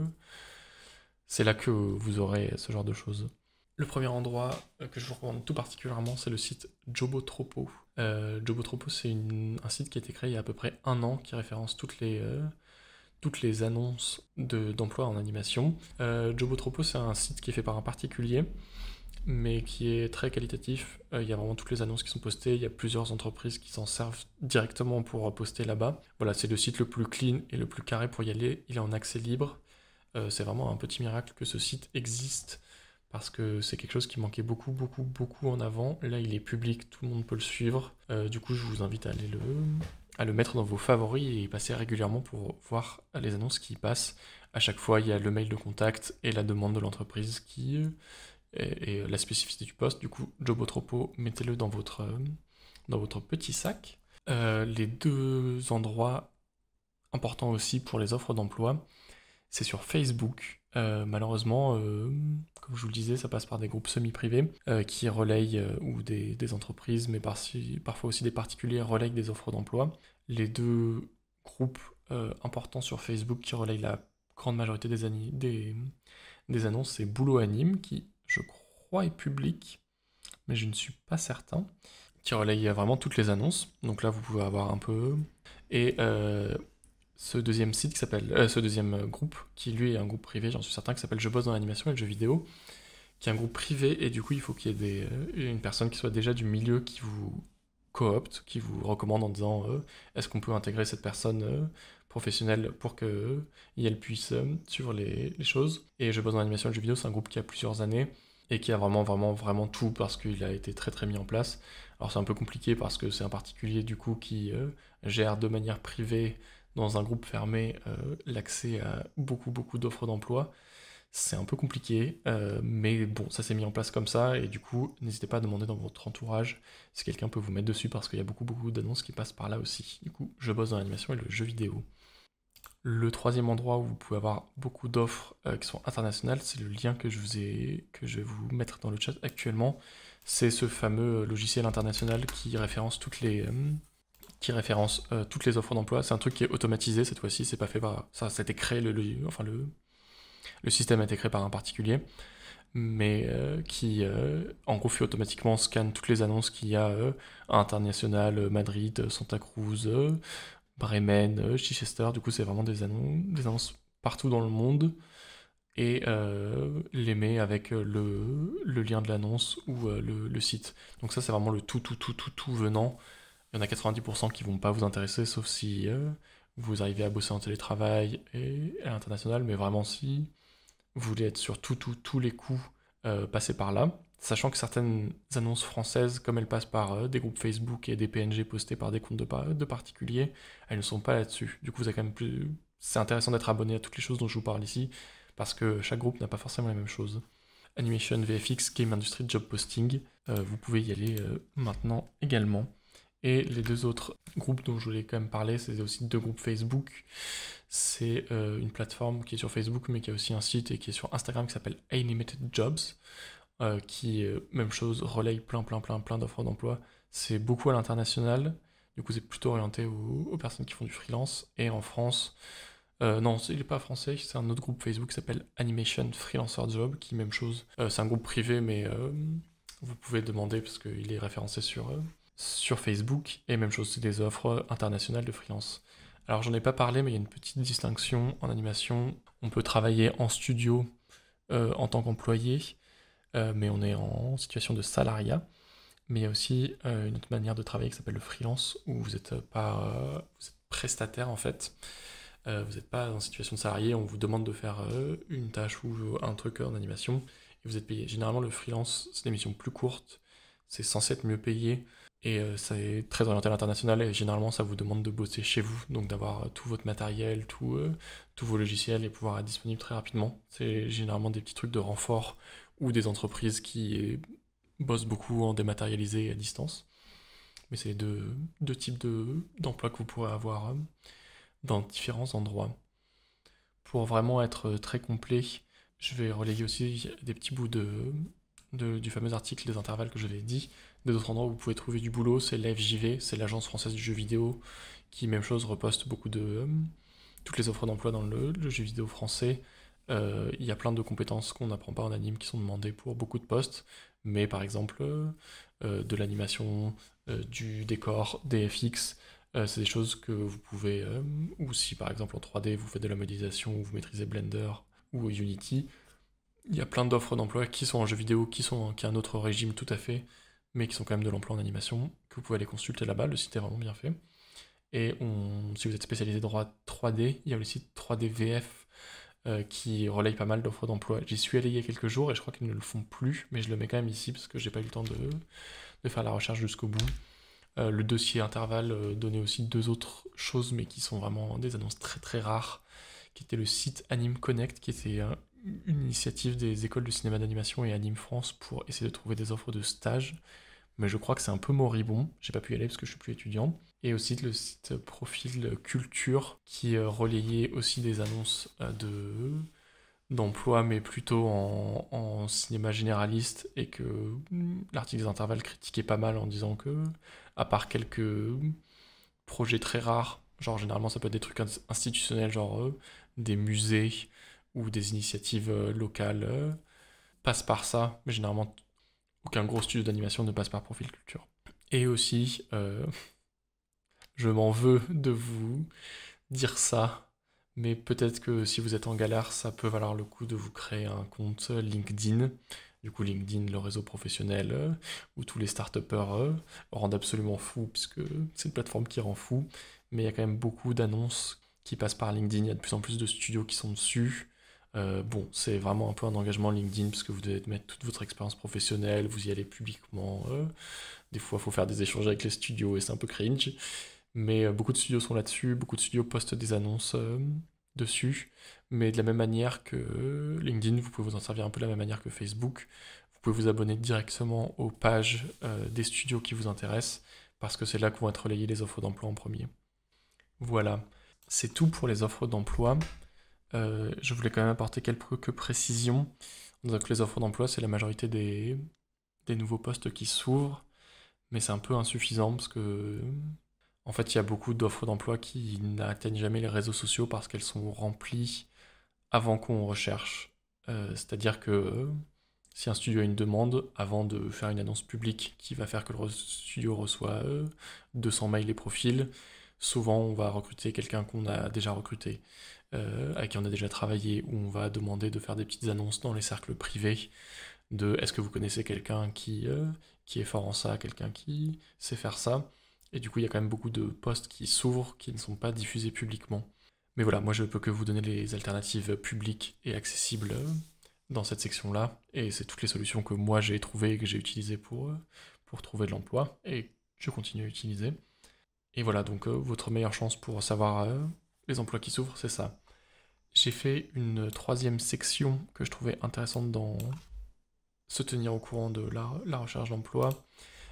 c'est là que vous aurez ce genre de choses. Le premier endroit que je vous recommande tout particulièrement, c'est le site Jobotropo. Jobotropo, c'est un site qui a été créé il y a à peu près 1 an, qui référence toutes les annonces d'emploi en animation. Jobotropo, c'est un site qui est fait par un particulier, mais qui est très qualitatif. Il y a vraiment toutes les annonces qui sont postées, il y a plusieurs entreprises qui s'en servent directement pour poster là-bas. Voilà, c'est le site le plus clean et le plus carré pour y aller, il est en accès libre. C'est vraiment un petit miracle que ce site existe, parce que c'est quelque chose qui manquait beaucoup, beaucoup, beaucoup en avant. Là, il est public, tout le monde peut le suivre. Du coup, je vous invite à aller à le mettre dans vos favoris et y passer régulièrement pour voir les annonces qui passent. À chaque fois, il y a le mail de contact et la demande de l'entreprise et la spécificité du poste. Du coup, Jobotropo, mettez-le dans votre petit sac. Les 2 endroits importants aussi pour les offres d'emploi, c'est sur Facebook. Malheureusement, comme je vous le disais, ça passe par des groupes semi-privés qui relayent, ou des entreprises, mais parfois aussi des particuliers relayent des offres d'emploi. Les 2 groupes importants sur Facebook qui relayent la grande majorité des annonces, c'est Boulot Anime, qui je crois est public, mais je ne suis pas certain, qui relaye vraiment toutes les annonces. Donc là, vous pouvez avoir un peu. Et ce deuxième site qui s'appelle, ce deuxième groupe, qui lui est un groupe privé, j'en suis certain, qui s'appelle Je bosse dans l'animation et le jeu vidéo, qui est un groupe privé, et du coup il faut qu'il y ait une personne qui soit déjà du milieu qui vous coopte, qui vous recommande en disant est-ce qu'on peut intégrer cette personne professionnelle pour qu'elle puisse suivre les choses. Et Je bosse dans l'animation et le jeu vidéo, c'est un groupe qui a plusieurs années et qui a vraiment, vraiment, vraiment tout, parce qu'il a été très très mis en place. Alors c'est un peu compliqué parce que c'est un particulier du coup qui gère de manière privée dans un groupe fermé l'accès à beaucoup beaucoup d'offres d'emploi. C'est un peu compliqué, mais bon, ça s'est mis en place comme ça, et du coup, n'hésitez pas à demander dans votre entourage si quelqu'un peut vous mettre dessus, parce qu'il y a beaucoup beaucoup d'annonces qui passent par là aussi. Du coup, je bosse dans l'animation et le jeu vidéo. Le troisième endroit où vous pouvez avoir beaucoup d'offres qui sont internationales, c'est le lien que je vais vous mettre dans le chat actuellement. C'est ce fameux logiciel international qui référence toutes les offres d'emploi. C'est un truc qui est automatisé cette fois-ci, c'est pas fait par ça a été créé le système a été créé par un particulier, mais qui en gros fait automatiquement scanne toutes les annonces qu'il y a à international, Madrid, Santa Cruz, Bremen, Chichester. Du coup, c'est vraiment des annonces partout dans le monde, et les met avec le lien de l'annonce ou le site. Donc ça, c'est vraiment le tout venant. Il y en a 90% qui vont pas vous intéresser, sauf si vous arrivez à bosser en télétravail et à l'international, mais vraiment si vous voulez être sur tous les coups, passez par là. Sachant que certaines annonces françaises, comme elles passent par des groupes Facebook et des PNG postés par des comptes de particuliers, elles ne sont pas là-dessus. Du coup, vous avez quand même plus. C'est intéressant d'être abonné à toutes les choses dont je vous parle ici, parce que chaque groupe n'a pas forcément la même chose. Animation, VFX, Game Industry, Job Posting, vous pouvez y aller maintenant également. Et les 2 autres groupes dont je voulais quand même parler, c'est aussi 2 groupes Facebook. C'est une plateforme qui est sur Facebook, mais qui a aussi un site et qui est sur Instagram, qui s'appelle Unlimited Jobs, qui, même chose, relaye plein d'offres d'emploi. C'est beaucoup à l'international, du coup c'est plutôt orienté aux personnes qui font du freelance. Et en France, non, il n'est pas français, c'est un autre groupe Facebook qui s'appelle Animation Freelancer Job, qui, même chose, c'est un groupe privé, mais vous pouvez demander parce qu'il est référencé sur Facebook, et même chose, c'est des offres internationales de freelance. Alors j'en ai pas parlé, mais il y a une petite distinction en animation. On peut travailler en studio en tant qu'employé, mais on est en situation de salariat. Mais il y a aussi une autre manière de travailler qui s'appelle le freelance, où vous êtes prestataire en fait. Vous n'êtes pas en situation de salarié, on vous demande de faire une tâche ou un truc en animation, et vous êtes payé. Généralement, le freelance, c'est des missions plus courtes, c'est censé être mieux payé, et c'est très orienté à l'international, et généralement, ça vous demande de bosser chez vous, donc d'avoir tout votre matériel, tous vos logiciels, et pouvoir être disponible très rapidement. C'est généralement des petits trucs de renfort, ou des entreprises qui bossent beaucoup en dématérialisé et à distance. Mais c'est deux types d'emplois que vous pourrez avoir dans différents endroits. Pour vraiment être très complet, je vais relayer aussi des petits bouts du fameux article des intervalles que je l'ai dit. Des autres endroits où vous pouvez trouver du boulot, c'est l'AFJV, c'est l'agence française du jeu vidéo, qui, même chose, reposte beaucoup de toutes les offres d'emploi dans le jeu vidéo français. Il y a plein de compétences qu'on n'apprend pas en anime qui sont demandées pour beaucoup de postes, mais par exemple de l'animation, du décor, des FX, c'est des choses que vous pouvez, ou si par exemple en 3D vous faites de la modélisation ou vous maîtrisez Blender ou Unity, il y a plein d'offres d'emploi qui sont en jeu vidéo, qui a un autre régime tout à fait, mais qui sont quand même de l'emploi en animation, que vous pouvez aller consulter là-bas, le site est vraiment bien fait. Et si vous êtes spécialisé droit 3D, il y a le site 3D VF qui relaye pas mal d'offres d'emploi. J'y suis allé il y a quelques jours et je crois qu'ils ne le font plus, mais je le mets quand même ici parce que j'ai pas eu le temps de faire la recherche jusqu'au bout. Le dossier intervalle donnait aussi 2 autres choses, mais qui sont vraiment des annonces très très rares, qui était le site Anime Connect, qui était une initiative des écoles de cinéma d'animation et Anime France pour essayer de trouver des offres de stage. Mais je crois que c'est un peu moribond, j'ai pas pu y aller parce que je suis plus étudiant. Et aussi le site Profil Culture, qui relayait aussi des annonces d'emploi, mais plutôt en cinéma généraliste, et que l'article des intervalles critiquait pas mal en disant que, à part quelques projets très rares, genre généralement ça peut être des trucs institutionnels, genre des musées ou des initiatives locales, passent par ça, mais généralement aucun gros studio d'animation ne passe par Profil Culture. Et aussi, je m'en veux de vous dire ça, mais peut-être que si vous êtes en galère, ça peut valoir le coup de vous créer un compte LinkedIn. Du coup, LinkedIn, le réseau professionnel, où tous les start-upers rendent absolument fou, puisque c'est une plateforme qui rend fou. Mais il y a quand même beaucoup d'annonces qui passent par LinkedIn, il y a de plus en plus de studios qui sont dessus. Bon, c'est vraiment un peu un engagement LinkedIn, parce que vous devez mettre toute votre expérience professionnelle, vous y allez publiquement. Des fois, il faut faire des échanges avec les studios, et c'est un peu cringe. Mais beaucoup de studios sont là-dessus, beaucoup de studios postent des annonces dessus. Mais de la même manière que LinkedIn, vous pouvez vous en servir un peu de la même manière que Facebook. Vous pouvez vous abonner directement aux pages des studios qui vous intéressent, parce que c'est là que vont être relayées les offres d'emploi en premier. Voilà, c'est tout pour les offres d'emploi. Je voulais quand même apporter quelques précisions. Donc les offres d'emploi, c'est la majorité des nouveaux postes qui s'ouvrent, mais c'est un peu insuffisant parce que en fait, il y a beaucoup d'offres d'emploi qui n'atteignent jamais les réseaux sociaux parce qu'elles sont remplies avant qu'on recherche. C'est-à-dire que si un studio a une demande, avant de faire une annonce publique qui va faire que le studio reçoit 200 mails et profils, souvent on va recruter quelqu'un qu'on a déjà recruté, avec qui on a déjà travaillé, ou on va demander de faire des petites annonces dans les cercles privés de est-ce que vous connaissez quelqu'un qui est fort en ça, quelqu'un qui sait faire ça. Et du coup, il y a quand même beaucoup de postes qui s'ouvrent, qui ne sont pas diffusés publiquement. Mais voilà, moi je peux que vous donner les alternatives publiques et accessibles dans cette section-là. Et c'est toutes les solutions que moi j'ai trouvées et que j'ai utilisées pour trouver de l'emploi. Et je continue à utiliser. Et voilà, donc votre meilleure chance pour savoir les emplois qui s'ouvrent, c'est ça. J'ai fait une 3e section que je trouvais intéressante dans se tenir au courant de la recherche d'emploi.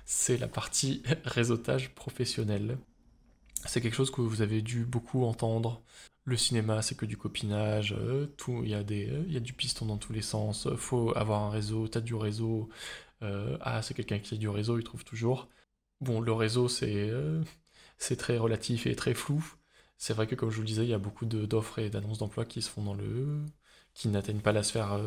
C'est la partie réseautage professionnel. C'est quelque chose que vous avez dû beaucoup entendre. Le cinéma, c'est que du copinage, il y a du piston dans tous les sens, faut avoir un réseau, t'as du réseau, c'est quelqu'un qui a du réseau, il trouve toujours. Bon, le réseau, c'est très relatif et très flou. C'est vrai que, comme je vous le disais, il y a beaucoup d'offres et d'annonces d'emploi qui se font qui n'atteignent pas la sphère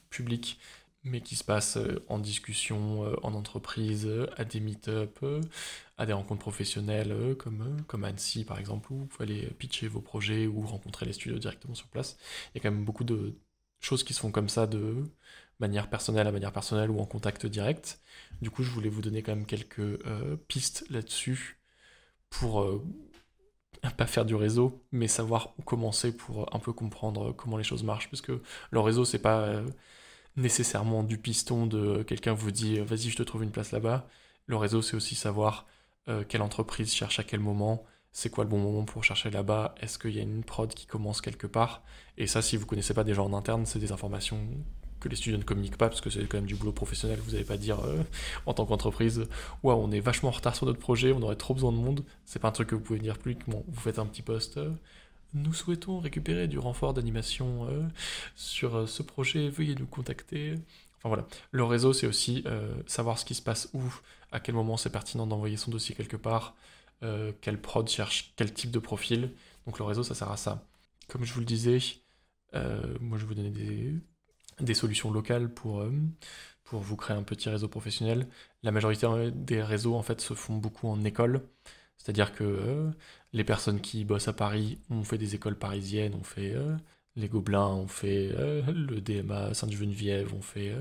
publique, mais qui se passent en discussion, en entreprise, à des meet-up, à des rencontres professionnelles, comme Annecy par exemple, où vous pouvez aller pitcher vos projets ou rencontrer les studios directement sur place. Il y a quand même beaucoup de choses qui se font comme ça de manière personnelle à manière personnelle ou en contact direct. Du coup, je voulais vous donner quand même quelques pistes là-dessus pour pas faire du réseau, mais savoir où commencer pour un peu comprendre comment les choses marchent, parce que le réseau, c'est pas nécessairement du piston de quelqu'un vous dit vas-y je te trouve une place là-bas. Le réseau c'est aussi savoir quelle entreprise cherche à quel moment, c'est quoi le bon moment pour chercher là-bas, est-ce qu'il y a une prod qui commence quelque part, et ça si vous connaissez pas des gens en interne, c'est des informations que les studios ne communiquent pas parce que c'est quand même du boulot professionnel, vous n'allez pas dire en tant qu'entreprise ouais on est vachement en retard sur notre projet, on aurait trop besoin de monde, c'est pas un truc que vous pouvez dire publiquement, vous faites un petit post nous souhaitons récupérer du renfort d'animation sur ce projet, veuillez nous contacter. Enfin voilà, le réseau c'est aussi savoir ce qui se passe où, à quel moment c'est pertinent d'envoyer son dossier quelque part, quel prod cherche quel type de profil. Donc le réseau ça sert à ça. Comme je vous le disais, moi je vais vous donner des solutions locales pour vous créer un petit réseau professionnel. La majorité des réseaux en fait se font beaucoup en école, c'est-à-dire que les personnes qui bossent à Paris ont fait des écoles parisiennes, ont fait les Gobelins, ont fait le DMA Sainte-Geneviève, ont fait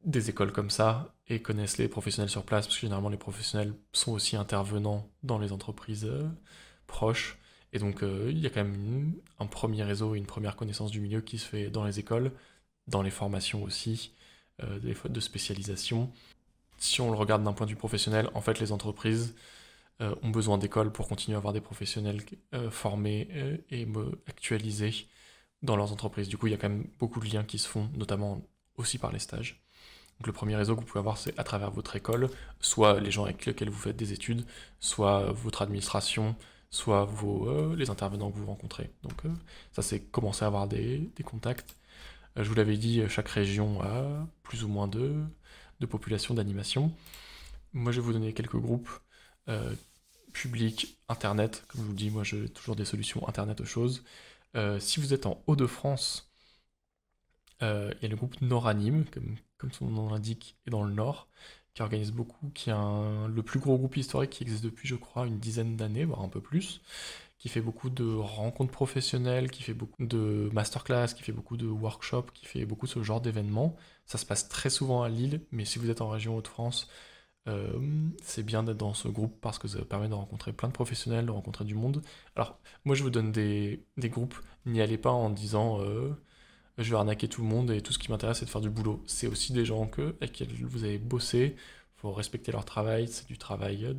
des écoles comme ça et connaissent les professionnels sur place, parce que généralement les professionnels sont aussi intervenants dans les entreprises proches. Et donc il y a quand même un premier réseau et une première connaissance du milieu qui se fait dans les écoles, dans les formations aussi, des fois de spécialisation. Si on le regarde d'un point de vue professionnel, en fait les entreprises ont besoin d'écoles pour continuer à avoir des professionnels formés et actualisés dans leurs entreprises. Du coup, il y a quand même beaucoup de liens qui se font, notamment aussi par les stages. Donc le premier réseau que vous pouvez avoir, c'est à travers votre école, soit les gens avec lesquels vous faites des études, soit votre administration, soit les intervenants que vous rencontrez. Donc ça, c'est commencer à avoir des contacts. Je vous l'avais dit, chaque région a plus ou moins de population d'animation. Moi, je vais vous donner quelques groupes publics, Internet. Comme je vous le dis, moi, j'ai toujours des solutions Internet aux choses. Si vous êtes en Hauts-de-France, il y a le groupe Noranime, comme son nom l'indique, est dans le Nord, qui organise beaucoup, qui est le plus gros groupe historique qui existe depuis, je crois, une dizaine d'années, voire un peu plus, qui fait beaucoup de rencontres professionnelles, qui fait beaucoup de masterclass, qui fait beaucoup de workshops, qui fait beaucoup ce genre d'événements. Ça se passe très souvent à Lille, mais si vous êtes en région Hauts-de-France, c'est bien d'être dans ce groupe parce que ça permet de rencontrer plein de professionnels, de rencontrer du monde. Alors, moi je vous donne des groupes, n'y allez pas en disant je vais arnaquer tout le monde et tout ce qui m'intéresse c'est de faire du boulot. C'est aussi des gens avec qui vous avez bossé, il faut respecter leur travail, c'est du travail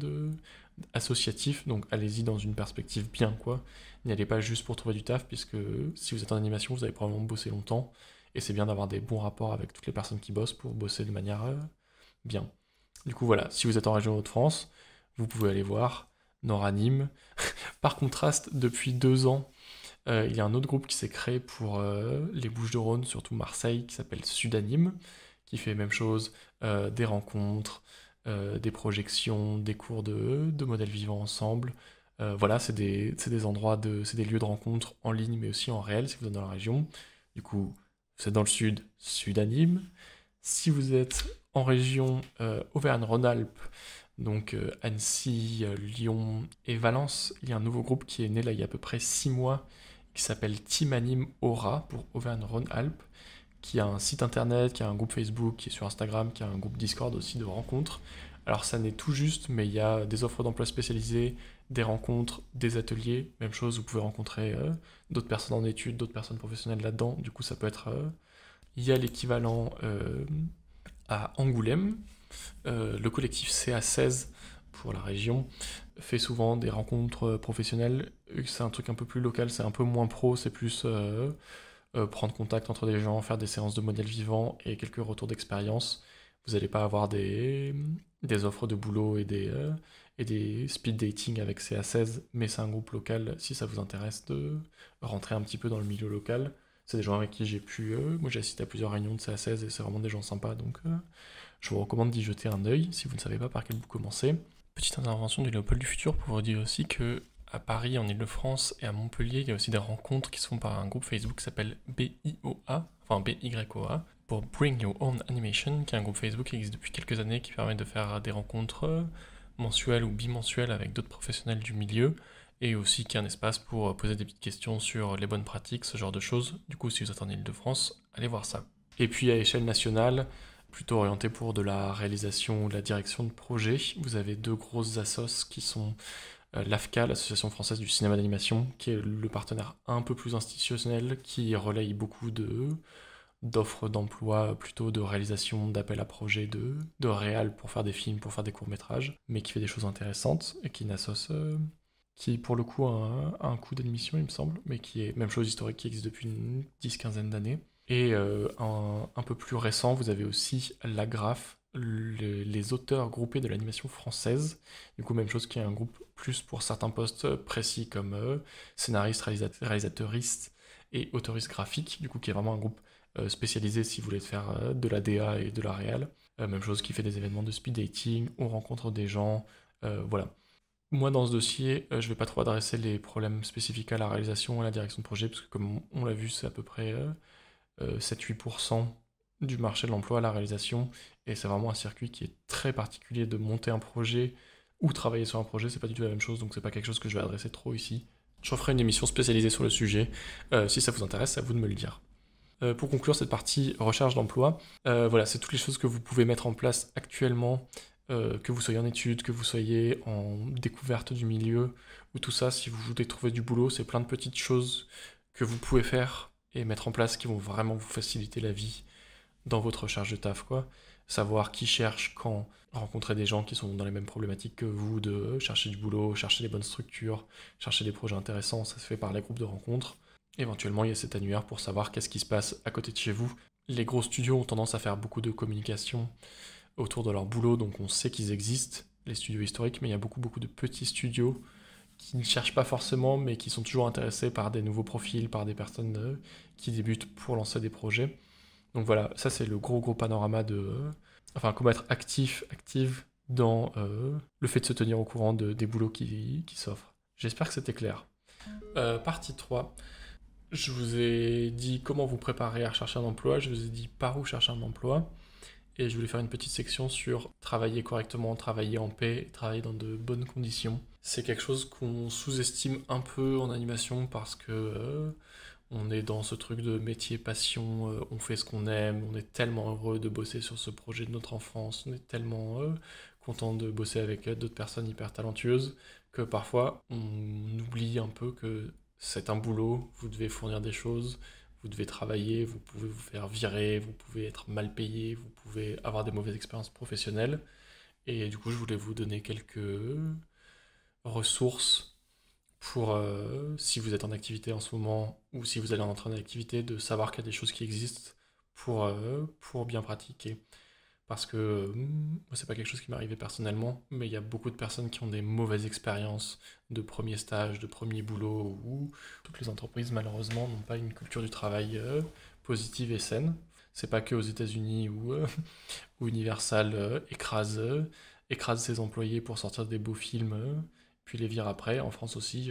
associatif, donc allez-y dans une perspective bien quoi. N'y allez pas juste pour trouver du taf, puisque si vous êtes en animation, vous avez probablement bossé longtemps, et c'est bien d'avoir des bons rapports avec toutes les personnes qui bossent pour bosser de manière bien. Du coup voilà, si vous êtes en région Hauts-de-France, vous pouvez aller voir Noranime. Par contraste, depuis 2 ans, il y a un autre groupe qui s'est créé pour les Bouches-du-Rhône, surtout Marseille, qui s'appelle Sudanime, qui fait la même chose, des rencontres, des projections, des cours de modèles vivants ensemble. Voilà, c'est des endroits, c'est des lieux de rencontre en ligne, mais aussi en réel, si vous êtes dans la région. Du coup, vous êtes dans le sud, Sudanime. Si vous êtes en région Auvergne-Rhône-Alpes, donc Annecy, Lyon et Valence, il y a un nouveau groupe qui est né là il y a à peu près 6 mois, qui s'appelle Team Anime Aura pour Auvergne-Rhône-Alpes, qui a un site internet, qui a un groupe Facebook, qui est sur Instagram, qui a un groupe Discord aussi de rencontres. Alors ça n'est tout juste, mais il y a des offres d'emploi spécialisées, des rencontres, des ateliers, même chose, vous pouvez rencontrer d'autres personnes en études, d'autres personnes professionnelles là-dedans, du coup ça peut être... il y a l'équivalent à Angoulême, le collectif CA16 pour la région fait souvent des rencontres professionnelles. C'est un truc un peu plus local, c'est un peu moins pro, c'est plus prendre contact entre des gens, faire des séances de modèles vivants et quelques retours d'expérience. Vous n'allez pas avoir des offres de boulot et des speed dating avec CA16, mais c'est un groupe local si ça vous intéresse de rentrer un petit peu dans le milieu local. C'est des gens avec qui j'ai pu... moi j'ai assisté à plusieurs réunions de CA16 et c'est vraiment des gens sympas, donc je vous recommande d'y jeter un œil si vous ne savez pas par quel bout commencer. Petite intervention du Léopold du Futur pour vous dire aussi que à Paris, en Ile-de-France et à Montpellier, il y a aussi des rencontres qui se font par un groupe Facebook qui s'appelle BYOA, enfin BYOA, pour Bring Your Own Animation, qui est un groupe Facebook qui existe depuis quelques années, qui permet de faire des rencontres mensuelles ou bimensuelles avec d'autres professionnels du milieu, et aussi qui est un espace pour poser des petites questions sur les bonnes pratiques, ce genre de choses. Du coup, si vous êtes en Ile-de-France, allez voir ça. Et puis à échelle nationale, plutôt orienté pour de la réalisation ou de la direction de projet, vous avez 2 grosses assos qui sont l'AFCA, l'Association française du cinéma d'animation, qui est le partenaire un peu plus institutionnel, qui relaye beaucoup d'offres d'emploi, plutôt de réalisation, d'appels à projets, de réal pour faire des films, pour faire des courts-métrages, mais qui fait des choses intéressantes, et qui est une assoce qui, pour le coup, a un coût d'admission, il me semble, mais qui est même chose historique, qui existe depuis une 10-15 d'années. Et un peu plus récent, vous avez aussi l'AGRAF, les auteurs groupés de l'animation française. Du coup, même chose qui est un groupe plus pour certains postes précis comme scénariste, réalisateuriste et auteuriste graphique. Du coup, qui est vraiment un groupe spécialisé si vous voulez faire de la DA et de la réal. Même chose qui fait des événements de speed dating, on rencontre des gens, voilà. Moi, dans ce dossier, je vais pas trop adresser les problèmes spécifiques à la réalisation et à la direction de projet, parce que comme on l'a vu, c'est à peu près 7-8% du marché de l'emploi à la réalisation, et c'est vraiment un circuit qui est très particulier de monter un projet ou travailler sur un projet, c'est pas du tout la même chose, donc c'est pas quelque chose que je vais adresser trop ici. Je ferai une émission spécialisée sur le sujet, si ça vous intéresse, c'est à vous de me le dire. Pour conclure cette partie recherche d'emploi, voilà, c'est toutes les choses que vous pouvez mettre en place actuellement, que vous soyez en études, que vous soyez en découverte du milieu, ou tout ça, si vous voulez trouver du boulot, c'est plein de petites choses que vous pouvez faire et mettre en place qui vont vraiment vous faciliter la vie dans votre recherche de taf, quoi. Savoir qui cherche, quand, rencontrer des gens qui sont dans les mêmes problématiques que vous, de chercher du boulot, chercher des bonnes structures, chercher des projets intéressants, ça se fait par les groupes de rencontres. Éventuellement, il y a cet annuaire pour savoir qu'est-ce qui se passe à côté de chez vous. Les gros studios ont tendance à faire beaucoup de communication autour de leur boulot, donc on sait qu'ils existent, les studios historiques, mais il y a beaucoup de petits studios qui ne cherchent pas forcément, mais qui sont toujours intéressés par des nouveaux profils, par des personnes qui débutent pour lancer des projets. Donc voilà, ça c'est le gros panorama de... enfin, comment être active dans le fait de se tenir au courant des boulots qui s'offrent. J'espère que c'était clair. Partie 3. Je vous ai dit comment vous préparer à rechercher un emploi, je vous ai dit par où chercher un emploi, et je voulais faire une petite section sur travailler correctement, travailler en paix, travailler dans de bonnes conditions. C'est quelque chose qu'on sous-estime un peu en animation parce que on est dans ce truc de métier passion, on fait ce qu'on aime, on est tellement heureux de bosser sur ce projet de notre enfance, on est tellement content de bosser avec d'autres personnes hyper talentueuses que parfois on oublie un peu que c'est un boulot, vous devez fournir des choses, vous devez travailler, vous pouvez vous faire virer, vous pouvez être mal payé, vous pouvez avoir des mauvaises expériences professionnelles. Et du coup, je voulais vous donner quelques ressources pour, si vous êtes en activité en ce moment ou si vous allez en entrer en activité, de savoir qu'il y a des choses qui existent pour bien pratiquer. Parce que moi, c'est pas quelque chose qui m'est arrivé personnellement, mais il y a beaucoup de personnes qui ont des mauvaises expériences de premier stage, de premier boulot, où toutes les entreprises, malheureusement, n'ont pas une culture du travail positive et saine. C'est pas que aux États-Unis où Universal écrase ses employés pour sortir des beaux films, puis les vire après. En France aussi,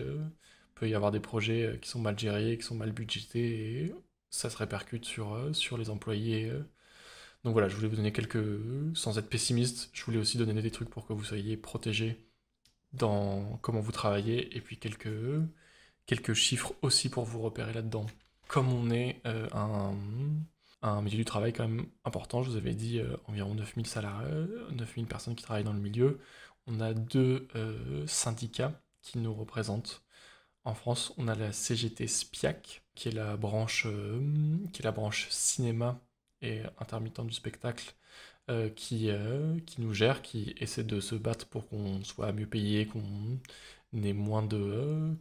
peut y avoir des projets qui sont mal gérés, qui sont mal budgétés, et ça se répercute sur les employés. Donc voilà, je voulais vous donner sans être pessimiste, je voulais aussi donner des trucs pour que vous soyez protégés dans comment vous travaillez, et puis quelques chiffres aussi pour vous repérer là-dedans. Comme on est un milieu du travail quand même important, je vous avais dit environ 9000 salariés, 9000 personnes qui travaillent dans le milieu, on a deux syndicats qui nous représentent. En France, on a la CGT SPIAC, qui est la branche cinéma et intermittente du spectacle, qui nous gère, qui essaie de se battre pour qu'on soit mieux payé, qu'on ait moins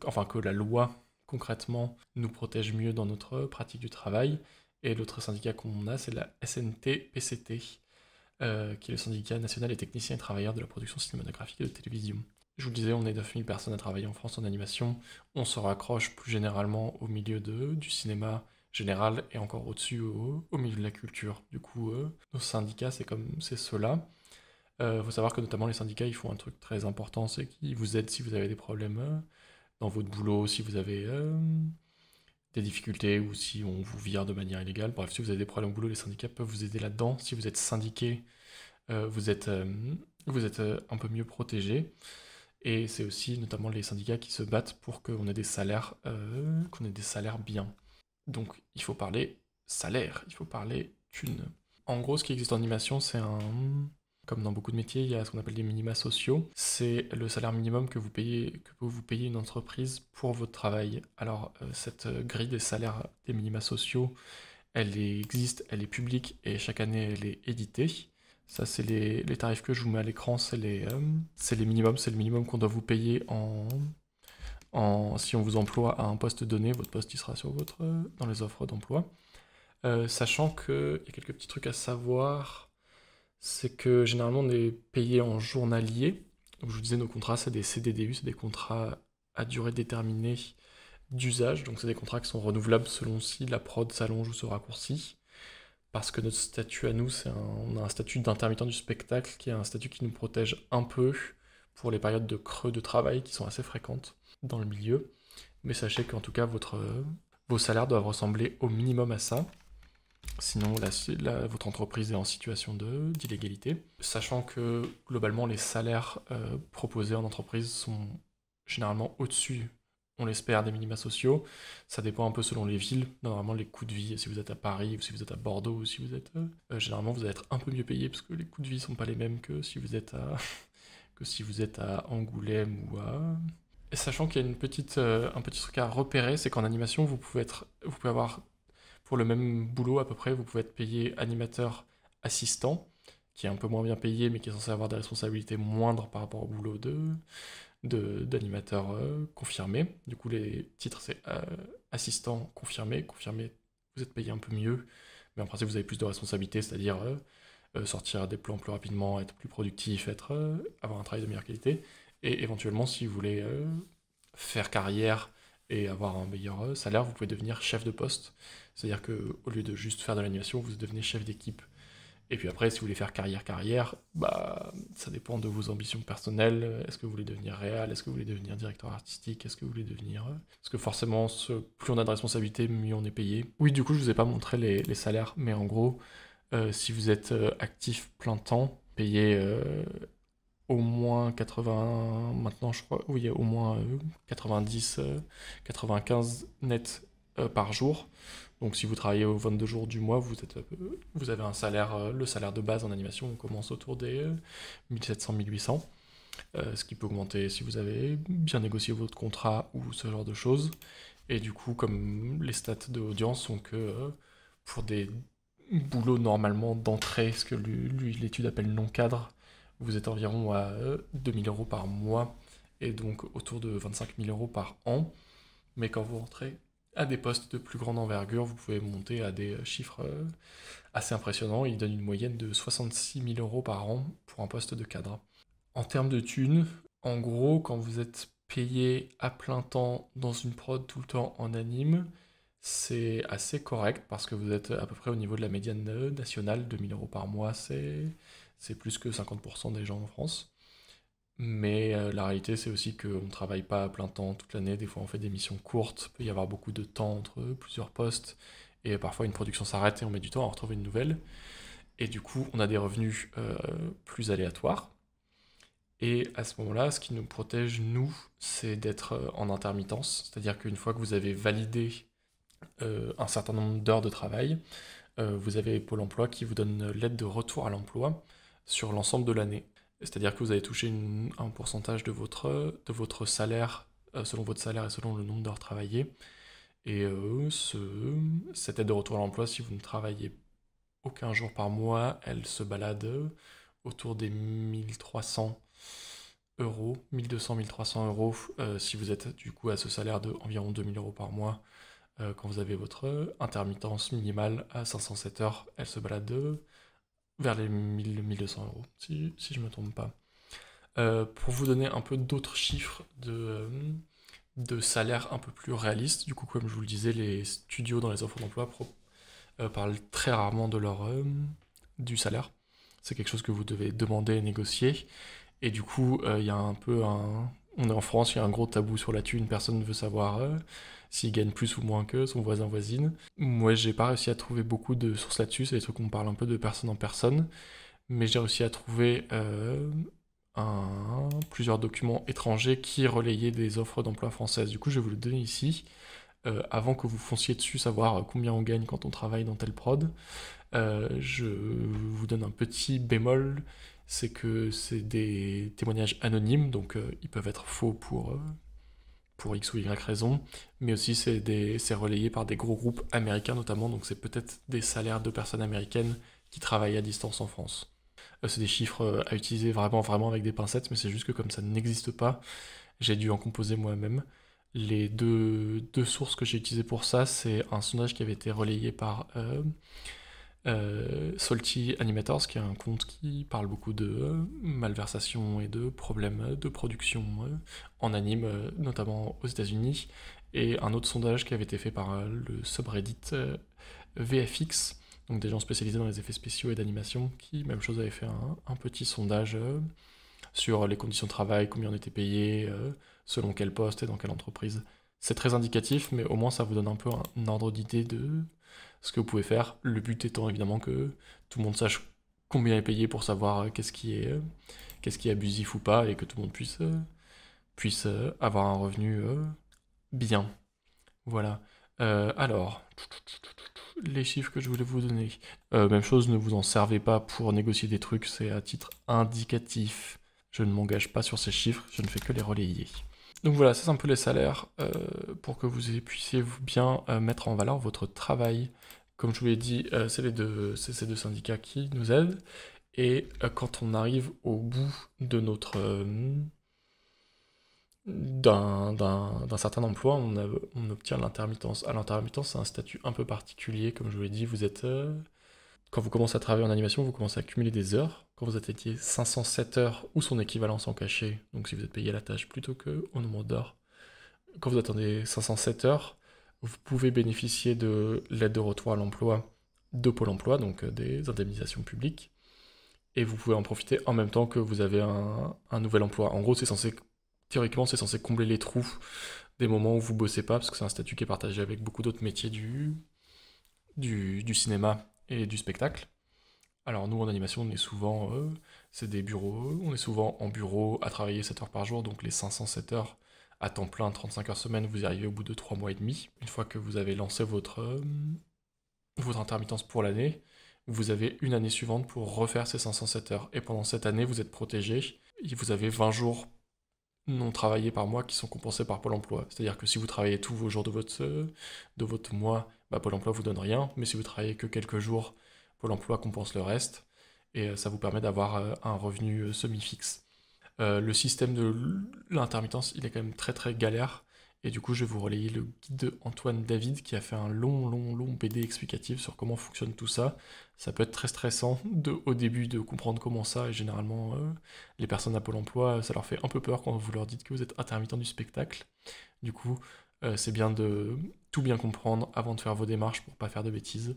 enfin que la loi concrètement nous protège mieux dans notre pratique du travail. Et l'autre syndicat qu'on a, c'est la SNT-PCT, qui est le syndicat national des techniciens et travailleurs de la production cinématographique et de télévision. Je vous le disais, on est 9000 personnes à travailler en France en animation. On se raccroche plus généralement au milieu du cinéma général et encore au-dessus au milieu de la culture. Du coup, nos syndicats, c'est ceux-là. Faut savoir que notamment les syndicats, ils font un truc très important, c'est qu'ils vous aident si vous avez des problèmes dans votre boulot, si vous avez des difficultés ou si on vous vire de manière illégale. Bref, si vous avez des problèmes au boulot, les syndicats peuvent vous aider là-dedans. Si vous êtes syndiqué, vous êtes un peu mieux protégé. Et c'est aussi notamment les syndicats qui se battent pour qu'on ait des salaires bien. Donc il faut parler salaire, il faut parler thune. En gros, ce qui existe en animation, comme dans beaucoup de métiers, il y a ce qu'on appelle des minima sociaux. C'est le salaire minimum que vous payez une entreprise pour votre travail. Alors cette grille des salaires des minima sociaux, elle existe, elle est publique et chaque année elle est éditée. Ça, c'est les tarifs que je vous mets à l'écran, c'est les minimums, c'est le minimum qu'on doit vous payer si on vous emploie à un poste donné. Votre poste, il sera dans les offres d'emploi. Sachant qu'il y a quelques petits trucs à savoir, c'est que généralement on est payé en journalier. Donc, je vous disais, nos contrats, c'est des CDDU, c'est des contrats à durée déterminée d'usage. Donc c'est des contrats qui sont renouvelables selon si la prod s'allonge ou se raccourcit. parce que notre statut à nous, on a un statut d'intermittent du spectacle qui est un statut qui nous protège un peu pour les périodes de creux de travail qui sont assez fréquentes dans le milieu. Mais sachez qu'en tout cas, vos salaires doivent ressembler au minimum à ça. Sinon, votre entreprise est en situation d'illégalité. Sachant que, globalement, les salaires proposés en entreprise sont généralement au-dessus, on l'espère, des minima sociaux. Ça dépend un peu selon les villes. Normalement, les coûts de vie, si vous êtes à Paris, ou si vous êtes à Bordeaux, ou si vous êtes... généralement, vous allez être un peu mieux payé, parce que les coûts de vie sont pas les mêmes que si vous êtes à, que si vous êtes à Angoulême ou à... Et sachant qu'il y a un petit truc à repérer, c'est qu'en animation, vous pouvez avoir, pour le même boulot à peu près, vous pouvez être payé animateur assistant, qui est un peu moins bien payé, mais qui est censé avoir des responsabilités moindres par rapport au boulot d'animateur confirmé. Du coup, les titres, c'est assistant confirmé. Confirmé, vous êtes payé un peu mieux, mais en principe, vous avez plus de responsabilités, c'est-à-dire sortir des plans plus rapidement, être plus productif, avoir un travail de meilleure qualité. Et éventuellement, si vous voulez faire carrière et avoir un meilleur salaire, vous pouvez devenir chef de poste. C'est-à-dire qu'au lieu de juste faire de l'animation, vous devenez chef d'équipe. Et puis après, si vous voulez faire carrière, bah, ça dépend de vos ambitions personnelles. Est-ce que vous voulez devenir réal? Est-ce que vous voulez devenir directeur artistique? Est-ce que vous voulez devenir... Parce que forcément, plus on a de responsabilités, mieux on est payé. Oui, du coup, je vous ai pas montré les salaires, mais en gros, si vous êtes actif plein temps, payé au moins 80, maintenant je crois, oui, au moins 90, 95 net par jour. Donc si vous travaillez aux 22 jours du mois, vous avez un salaire, le salaire de base en animation, on commence autour des 1700, 1800. Ce qui peut augmenter si vous avez bien négocié votre contrat ou ce genre de choses. Et du coup, comme les stats de audience sont que pour des boulots normalement d'entrée, ce que l'étude appelle non-cadre, vous êtes environ à 2000 euros par mois et donc autour de 25 000 euros par an. Mais quand vous rentrez à des postes de plus grande envergure, vous pouvez monter à des chiffres assez impressionnants. Ils donnent une moyenne de 66 000 euros par an pour un poste de cadre. En termes de thunes, en gros, quand vous êtes payé à plein temps dans une prod tout le temps en anime, c'est assez correct parce que vous êtes à peu près au niveau de la médiane nationale. 2000 euros par mois, c'est plus que 50% des gens en France. Mais la réalité, c'est aussi qu'on ne travaille pas à plein temps toute l'année. Des fois, on fait des missions courtes. Il peut y avoir beaucoup de temps entre plusieurs postes. Et parfois, une production s'arrête et on met du temps à en retrouver une nouvelle. Et du coup, on a des revenus plus aléatoires. Et à ce moment-là, ce qui nous protège, nous, c'est d'être en intermittence. C'est-à-dire qu'une fois que vous avez validé un certain nombre d'heures de travail, vous avez Pôle emploi qui vous donne l'aide de retour à l'emploi sur l'ensemble de l'année. C'est-à-dire que vous allez toucher un pourcentage de votre salaire, selon votre salaire et selon le nombre d'heures travaillées. Et cette aide de retour à l'emploi, si vous ne travaillez aucun jour par mois, elle se balade autour des 1300 euros, 1200, 1300 euros, si vous êtes du coup à ce salaire de environ 2000 euros par mois. Quand vous avez votre intermittence minimale à 507 heures, elle se balade vers les 1200 euros, si je ne me trompe pas. Pour vous donner un peu d'autres chiffres de salaire un peu plus réalistes, du coup, comme je vous le disais, les studios dans les offres d'emploi parlent très rarement du salaire. C'est quelque chose que vous devez demander et négocier. Et du coup, il y a un peu on est en France, il y a un gros tabou sur la thune, personne ne veut savoir s'il gagne plus ou moins que son voisin-voisine. Moi, j'ai pas réussi à trouver beaucoup de sources là-dessus, c'est des trucs qu'on parle un peu de personne en personne, mais j'ai réussi à trouver plusieurs documents étrangers qui relayaient des offres d'emploi françaises. Du coup, je vais vous le donner ici, avant que vous fonciez dessus, savoir combien on gagne quand on travaille dans telle prod. Je vous donne un petit bémol, c'est que c'est des témoignages anonymes, donc ils peuvent être faux pour X ou Y raison, mais aussi c'est relayé par des gros groupes américains notamment, donc c'est peut-être des salaires de personnes américaines qui travaillent à distance en France. C'est des chiffres à utiliser vraiment, vraiment avec des pincettes, mais c'est juste que comme ça n'existe pas, j'ai dû en composer moi-même. Les deux sources que j'ai utilisées pour ça, c'est un sondage qui avait été relayé par Salty Animators, qui est un compte qui parle beaucoup de malversation et de problèmes de production en anime, notamment aux États-Unis, et un autre sondage qui avait été fait par le subreddit VFX, donc des gens spécialisés dans les effets spéciaux et d'animation, qui, même chose, avaient fait un petit sondage sur les conditions de travail, combien on était payé, selon quel poste et dans quelle entreprise. C'est très indicatif, mais au moins ça vous donne un peu un ordre d'idée de ce que vous pouvez faire. Le but étant évidemment que tout le monde sache combien est payé pour savoir qu'est-ce qui est abusif ou pas, et que tout le monde puisse avoir un revenu bien. Voilà. Alors, les chiffres que je voulais vous donner. Même chose, ne vous en servez pas pour négocier des trucs, c'est à titre indicatif. Je ne m'engage pas sur ces chiffres, je ne fais que les relayer. Donc voilà, ça c'est un peu les salaires pour que vous puissiez bien mettre en valeur votre travail. Comme je vous l'ai dit, c'est ces deux syndicats qui nous aident. Et quand on arrive au bout de d'un certain emploi, on obtient l'intermittence. À l'intermittence, c'est un statut un peu particulier, comme je vous l'ai dit, quand vous commencez à travailler en animation, vous commencez à accumuler des heures. Quand vous atteignez 507 heures ou son équivalent sans cachet, donc si vous êtes payé à la tâche plutôt qu'au nombre d'heures, quand vous attendez 507 heures, vous pouvez bénéficier de l'aide de retour à l'emploi de Pôle emploi, donc des indemnisations publiques, et vous pouvez en profiter en même temps que vous avez un nouvel emploi. En gros, théoriquement, c'est censé combler les trous des moments où vous bossez pas, parce que c'est un statut qui est partagé avec beaucoup d'autres métiers du cinéma et du spectacle. Alors nous en animation, c'est des bureaux, on est souvent en bureau à travailler 7 heures par jour, donc les 507 heures à temps plein, 35 heures semaine, vous y arrivez au bout de 3 mois et demi. Une fois que vous avez lancé votre intermittence pour l'année, vous avez une année suivante pour refaire ces 507 heures. Et pendant cette année, vous êtes protégé, et vous avez 20 jours non travaillés par mois qui sont compensés par Pôle emploi. C'est-à-dire que si vous travaillez tous vos jours de votre mois, Pôle emploi vous donne rien, mais si vous travaillez que quelques jours, Pôle emploi compense le reste, et ça vous permet d'avoir un revenu semi-fixe. Le système de l'intermittence, il est quand même très très galère, et du coup je vais vous relayer le guide de Antoine David qui a fait un long BD explicatif sur comment fonctionne tout ça. Ça peut être très stressant au début de comprendre comment ça, et généralement les personnes à Pôle emploi, ça leur fait un peu peur quand vous leur dites que vous êtes intermittent du spectacle. Du coup, c'est bien de tout bien comprendre avant de faire vos démarches pour pas faire de bêtises.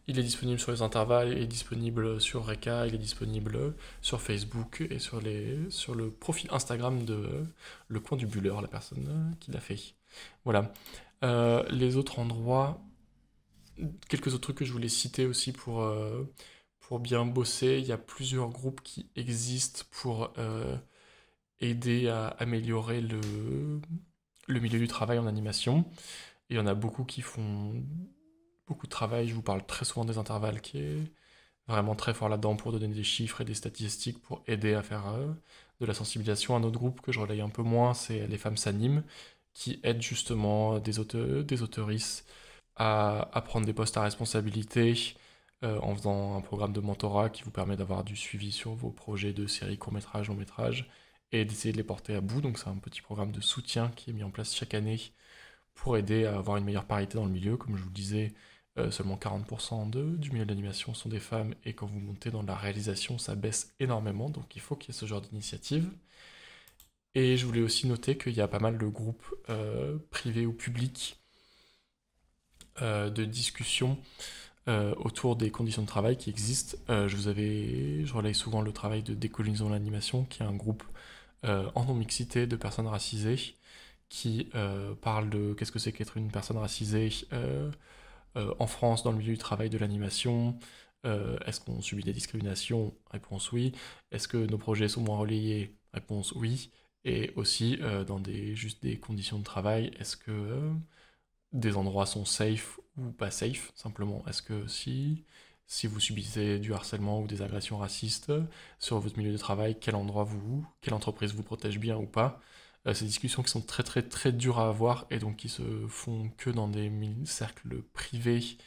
Il est disponible sur les intervalles, il est disponible sur Reka, il est disponible sur Facebook et sur le profil Instagram de Le Coin du Bulleur, la personne qui l'a fait. Voilà. Les autres endroits, quelques autres trucs que je voulais citer aussi pour bien bosser. Il y a plusieurs groupes qui existent pour aider à améliorer le milieu du travail en animation. Et il y en a beaucoup qui font beaucoup de travail. Je vous parle très souvent des intervalles qui est vraiment très fort là-dedans pour donner des chiffres et des statistiques pour aider à faire de la sensibilisation. Un autre groupe que je relaye un peu moins, c'est Les Femmes s'animent, qui aident justement des auteuristes à prendre des postes à responsabilité en faisant un programme de mentorat qui vous permet d'avoir du suivi sur vos projets de séries, courts-métrages, longs-métrages, et d'essayer de les porter à bout. Donc c'est un petit programme de soutien qui est mis en place chaque année pour aider à avoir une meilleure parité dans le milieu. Comme je vous le disais, seulement 40% du milieu de l'animation sont des femmes, et quand vous montez dans la réalisation, ça baisse énormément, donc il faut qu'il y ait ce genre d'initiative. Et je voulais aussi noter qu'il y a pas mal de groupes privés ou publics de discussion autour des conditions de travail qui existent. Je relaye souvent le travail de Décolonisons l'animation, qui est un groupe en non-mixité de personnes racisées, qui parle de qu'est-ce que c'est qu'être une personne racisée en France dans le milieu du travail de l'animation. Est-ce qu'on subit des discriminations? Réponse oui. Est-ce que nos projets sont moins relayés? Réponse oui. Et aussi dans juste des conditions de travail, est-ce que des endroits sont safe ou pas safe simplement? Est-ce que si vous subissez du harcèlement ou des agressions racistes sur votre milieu de travail, quelle entreprise vous protège bien ou pas? Ces discussions qui sont très très très dures à avoir, et donc qui se font que dans des cercles privés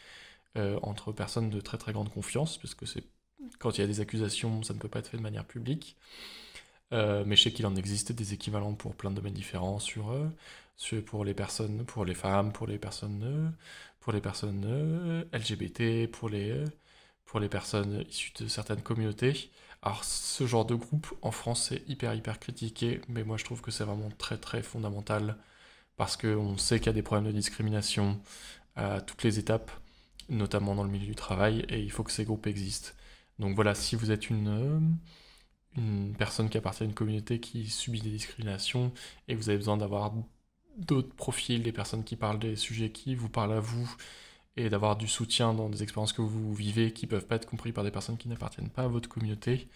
entre personnes de très très grande confiance, parce que quand il y a des accusations, ça ne peut pas être fait de manière publique. Mais je sais qu'il en existe des équivalents pour plein de domaines différents pour les personnes, pour les femmes, pour les personnes LGBT, pour les personnes issues de certaines communautés. Alors ce genre de groupe en France c'est hyper hyper critiqué, mais moi je trouve que c'est vraiment très très fondamental, parce qu'on sait qu'il y a des problèmes de discrimination à toutes les étapes, notamment dans le milieu du travail, et il faut que ces groupes existent. Donc voilà, si vous êtes une personne qui appartient à une communauté qui subit des discriminations et que vous avez besoin d'avoir d'autres profils, des personnes qui parlent des sujets qui vous parlent à vous, et d'avoir du soutien dans des expériences que vous vivez qui peuvent pas être compris par des personnes qui n'appartiennent pas à votre communauté,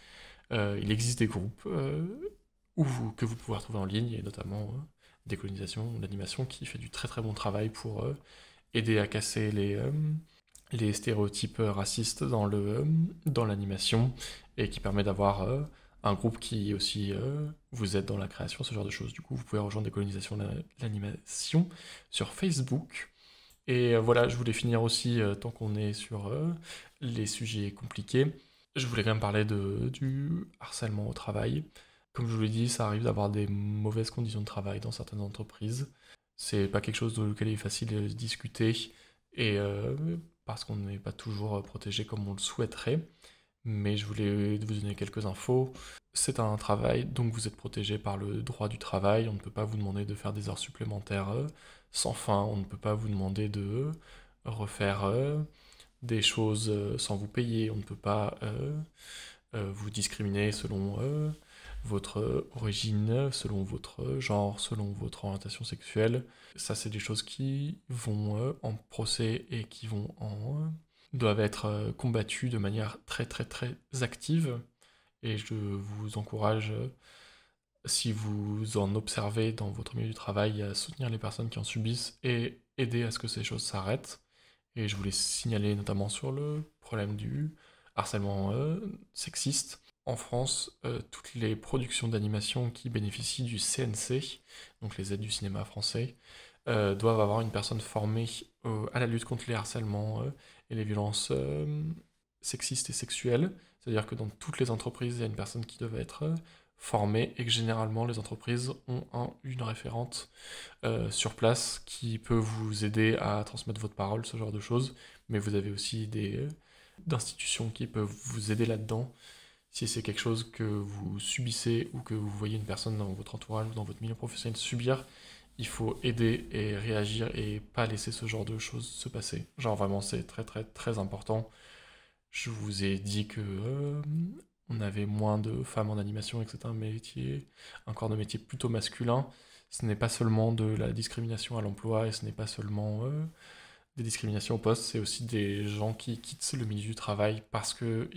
il existe des groupes que vous pouvez retrouver en ligne, et notamment Décolonisation, l'animation, qui fait du très très bon travail pour aider à casser les stéréotypes racistes dans l'animation, et qui permet d'avoir un groupe qui aussi vous aide dans la création, ce genre de choses. Du coup, vous pouvez rejoindre Décolonisation l'animation sur Facebook. Et voilà, je voulais finir aussi, tant qu'on est sur les sujets compliqués, je voulais quand même parler du harcèlement au travail. Comme je vous l'ai dit, ça arrive d'avoir des mauvaises conditions de travail dans certaines entreprises. C'est pas quelque chose de lequel il est facile de discuter, et parce qu'on n'est pas toujours protégé comme on le souhaiterait. Mais je voulais vous donner quelques infos. C'est un travail, donc vous êtes protégé par le droit du travail. On ne peut pas vous demander de faire des heures supplémentaires sans fin. On ne peut pas vous demander de refaire des choses sans vous payer. On ne peut pas vous discriminer selon votre origine, selon votre genre, selon votre orientation sexuelle. Ça, c'est des choses qui vont en procès et qui doivent être combattues de manière très très très active. Et je vous encourage, si vous en observez dans votre milieu du travail, à soutenir les personnes qui en subissent et aider à ce que ces choses s'arrêtent. Et je voulais signaler notamment sur le problème du harcèlement sexiste. En France, toutes les productions d'animation qui bénéficient du CNC, donc les aides du cinéma français, doivent avoir une personne formée à la lutte contre les harcèlements et les violences sexistes et sexuelles. C'est-à-dire que dans toutes les entreprises, il y a une personne qui doit être formée, et que généralement les entreprises ont une référente sur place qui peut vous aider à transmettre votre parole, ce genre de choses. Mais vous avez aussi d'institutions qui peuvent vous aider là-dedans. Si c'est quelque chose que vous subissez, ou que vous voyez une personne dans votre entourage ou dans votre milieu professionnel subir, il faut aider et réagir, et pas laisser ce genre de choses se passer. Genre vraiment, c'est très très très important. Je vous ai dit que on avait moins de femmes en animation, et que c'était un corps de métier plutôt masculin. Ce n'est pas seulement de la discrimination à l'emploi, et ce n'est pas seulement des discriminations au poste, c'est aussi des gens qui quittent le milieu du travail parce que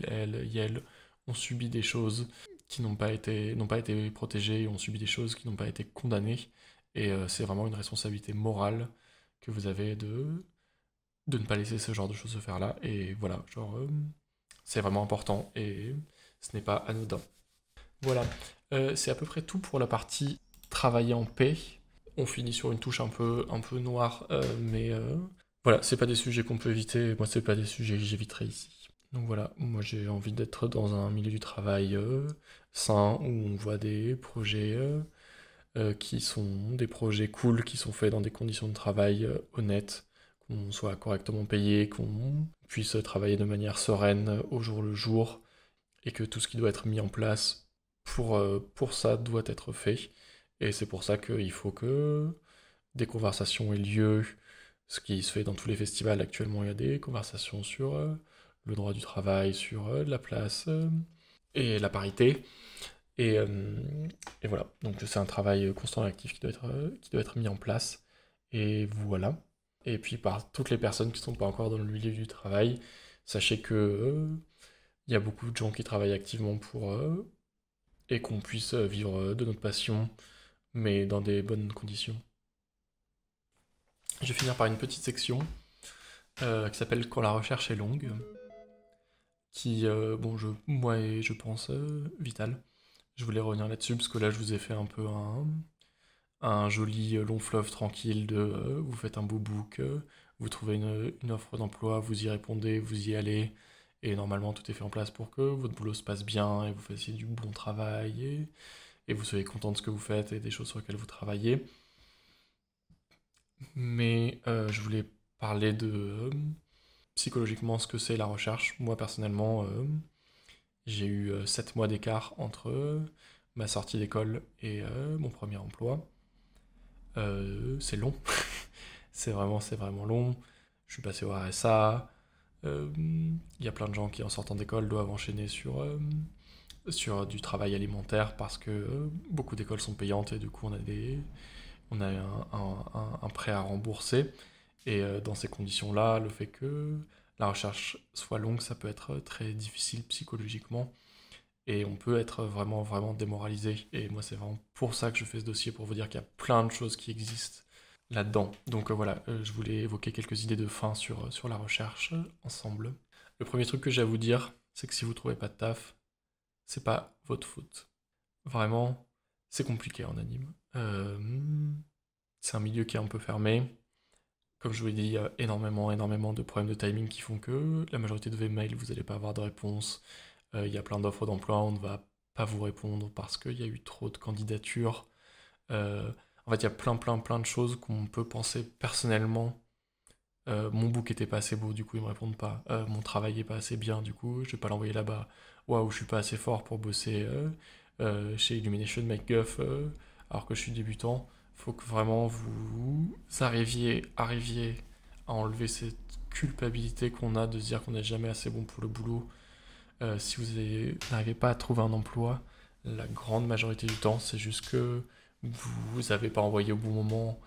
elles ont subi des choses qui n'ont pas été protégées, ont subi des choses qui n'ont pas été condamnées. Et c'est vraiment une responsabilité morale que vous avez de ne pas laisser ce genre de choses se faire là. Et voilà, genre, c'est vraiment important, et ce n'est pas anodin. Voilà, c'est à peu près tout pour la partie travailler en paix. On finit sur une touche un peu noire, mais voilà, c'est pas des sujets qu'on peut éviter. Moi, c'est pas des sujets que j'éviterai ici. Donc voilà, moi j'ai envie d'être dans un milieu du travail sain, où on voit des projets qui sont des projets cool, qui sont faits dans des conditions de travail honnêtes, qu'on soit correctement payé, qu'on puisse travailler de manière sereine au jour le jour, et que tout ce qui doit être mis en place pour ça doit être fait. Et c'est pour ça qu'il faut que des conversations aient lieu, ce qui se fait dans tous les festivals actuellement. Il y a des conversations sur le droit du travail, sur la place et la parité. Et, euh, et voilà, donc c'est un travail constant et actif qui doit être mis en place. Et voilà. Et puis par toutes les personnes qui ne sont pas encore dans le milieu du travail, sachez que il y a beaucoup de gens qui travaillent activement pour et qu'on puisse vivre de notre passion, mais dans des bonnes conditions. Je vais finir par une petite section qui s'appelle Quand la recherche est longue, qui, bon, moi, et je pense vital. Je voulais revenir là-dessus parce que là, je vous ai fait un peu un joli long fleuve tranquille de vous faites un beau book, vous trouvez une offre d'emploi, vous y répondez, vous y allez, et normalement tout est fait en place pour que votre boulot se passe bien, et vous fassiez du bon travail, et vous soyez content de ce que vous faites et des choses sur lesquelles vous travaillez. Mais je voulais parler de psychologiquement ce que c'est la recherche. Moi personnellement, j'ai eu 7 mois d'écart entre ma sortie d'école et mon premier emploi. C'est long, c'est vraiment long. je suis passé au RSA. Il y a plein de gens qui, en sortant d'école, doivent enchaîner sur du travail alimentaire parce que beaucoup d'écoles sont payantes et du coup on a un prêt à rembourser. Et dans ces conditions-là, le fait que la recherche soit longue, ça peut être très difficile psychologiquement et on peut être vraiment, vraiment démoralisé. Et moi, c'est vraiment pour ça que je fais ce dossier, pour vous dire qu'il y a plein de choses qui existent là-dedans. Donc voilà, je voulais évoquer quelques idées de fin sur la recherche ensemble. Le premier truc que j'ai à vous dire, c'est que si vous trouvez pas de taf, c'est pas votre faute. Vraiment, c'est compliqué en anime. C'est un milieu qui est un peu fermé. Comme je vous l'ai dit, il y a énormément, énormément de problèmes de timing qui font que la majorité de vos mails, vous n'allez pas avoir de réponse. Il y a plein d'offres d'emploi, on ne va pas vous répondre parce qu'il y a eu trop de candidatures. Euh, En fait, il y a plein, plein, plein de choses qu'on peut penser personnellement. Mon book était pas assez beau, du coup ils me répondent pas. Mon travail est pas assez bien, du coup je vais pas l'envoyer là-bas. Waouh, je suis pas assez fort pour bosser chez Illumination MacGuff alors que je suis débutant. Faut que vraiment vous arriviez à enlever cette culpabilité qu'on a de se dire qu'on n'est jamais assez bon pour le boulot. Si n'arrivez pas à trouver un emploi, la grande majorité du temps, c'est juste que vous n'avez pas envoyé au bon moment.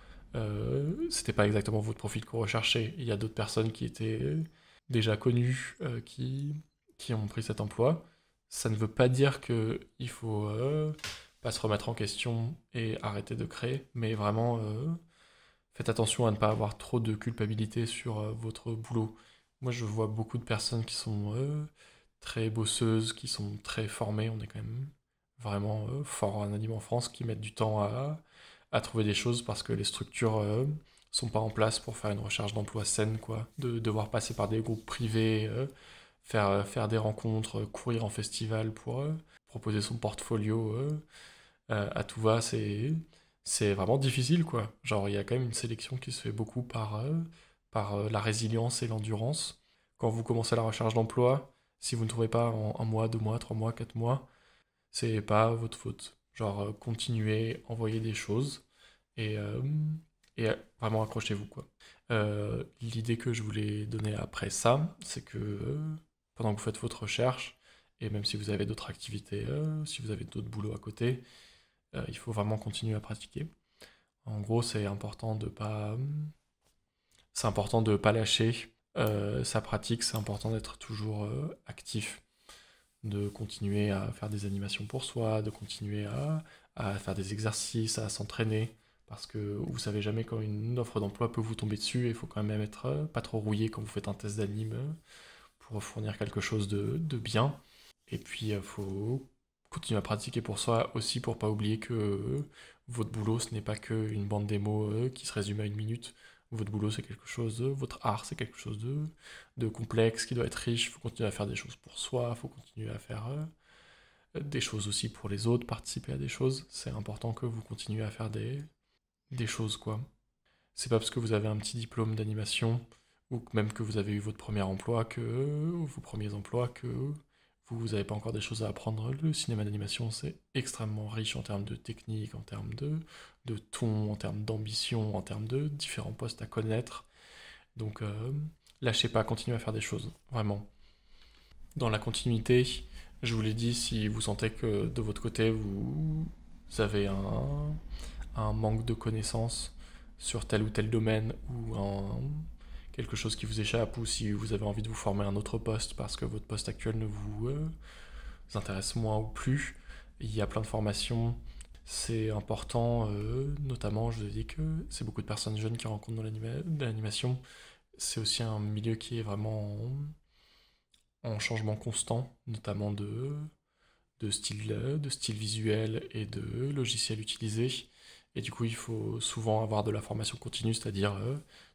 C'était pas exactement votre profil qu'on recherchait. Il y a d'autres personnes qui étaient déjà connues qui ont pris cet emploi. Ça ne veut pas dire qu'il faut pas se remettre en question et arrêter de créer, mais vraiment faites attention à ne pas avoir trop de culpabilité sur votre boulot. Moi, je vois beaucoup de personnes qui sont très bosseuses, qui sont très formées. On est quand même vraiment fort en anime en France, qui mettent du temps à trouver des choses parce que les structures sont pas en place pour faire une recherche d'emploi saine, quoi. De devoir passer par des groupes privés, faire des rencontres, courir en festival pour proposer son portfolio à tout va, c'est vraiment difficile, quoi. Genre, il y a quand même une sélection qui se fait beaucoup par la résilience et l'endurance. Quand vous commencez la recherche d'emploi, si vous ne trouvez pas en un mois, 2 mois, 3 mois, 4 mois, c'est pas votre faute. Genre, continuez, envoyez des choses et, euh, et vraiment accrochez-vous, quoi. L'idée que je voulais donner après ça, c'est que pendant que vous faites votre recherche, et même si vous avez d'autres activités, si vous avez d'autres boulots à côté, il faut vraiment continuer à pratiquer. En gros, c'est important de pas lâcher sa pratique. C'est important d'être toujours actif, de continuer à faire des animations pour soi, de continuer à faire des exercices, à s'entraîner, parce que vous savez jamais quand une offre d'emploi peut vous tomber dessus. Et il faut quand même être pas trop rouillé quand vous faites un test d'anime pour fournir quelque chose de bien. Et puis, il faut continuer à pratiquer pour soi aussi pour pas oublier que votre boulot, ce n'est pas qu'une bande démo qui se résume à 1 minute. Votre boulot, c'est quelque chose, votre art, c'est quelque chose de complexe, qui doit être riche. Il faut continuer à faire des choses pour soi, il faut continuer à faire des choses aussi pour les autres, participer à des choses. C'est important que vous continuez à faire des choses, quoi. C'est pas parce que vous avez un petit diplôme d'animation ou même que vous avez eu votre premier emploi ou vos premiers emplois que vous n'avez pas encore des choses à apprendre. Le cinéma d'animation, c'est extrêmement riche en termes de technique, en termes de ton, en termes d'ambition, en termes de différents postes à connaître. Donc, lâchez pas, continuez à faire des choses, vraiment. Dans la continuité, je vous l'ai dit, si vous sentez que de votre côté, vous avez un manque de connaissances sur tel ou tel domaine ou quelque chose qui vous échappe ou si vous avez envie de vous former à un autre poste parce que votre poste actuel ne vous intéresse moins ou plus, il y a plein de formations. C'est important, notamment, je vous ai dit que c'est beaucoup de personnes jeunes qui rencontrent dans l'animation. C'est aussi un milieu qui est vraiment en changement constant, notamment de style visuel et de logiciels utilisés. Et du coup, il faut souvent avoir de la formation continue, c'est-à-dire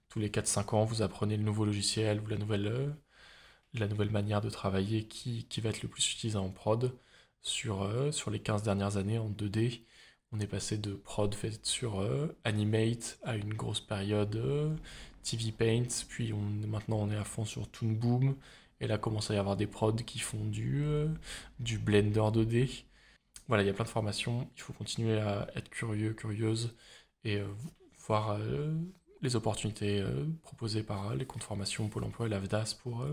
tous les 4 5 ans, vous apprenez le nouveau logiciel ou la nouvelle manière de travailler qui va être le plus utilisée en prod. Sur les 15 dernières années en 2D, on est passé de prod faite sur Animate à une grosse période TV Paint, puis maintenant on est à fond sur Toon Boom, et là commence à y avoir des prods qui font du Blender 2D. Voilà, il y a plein de formations, il faut continuer à être curieux, curieuse, et voir les opportunités proposées par les comptes formation, Pôle emploi et l'AFDAS pour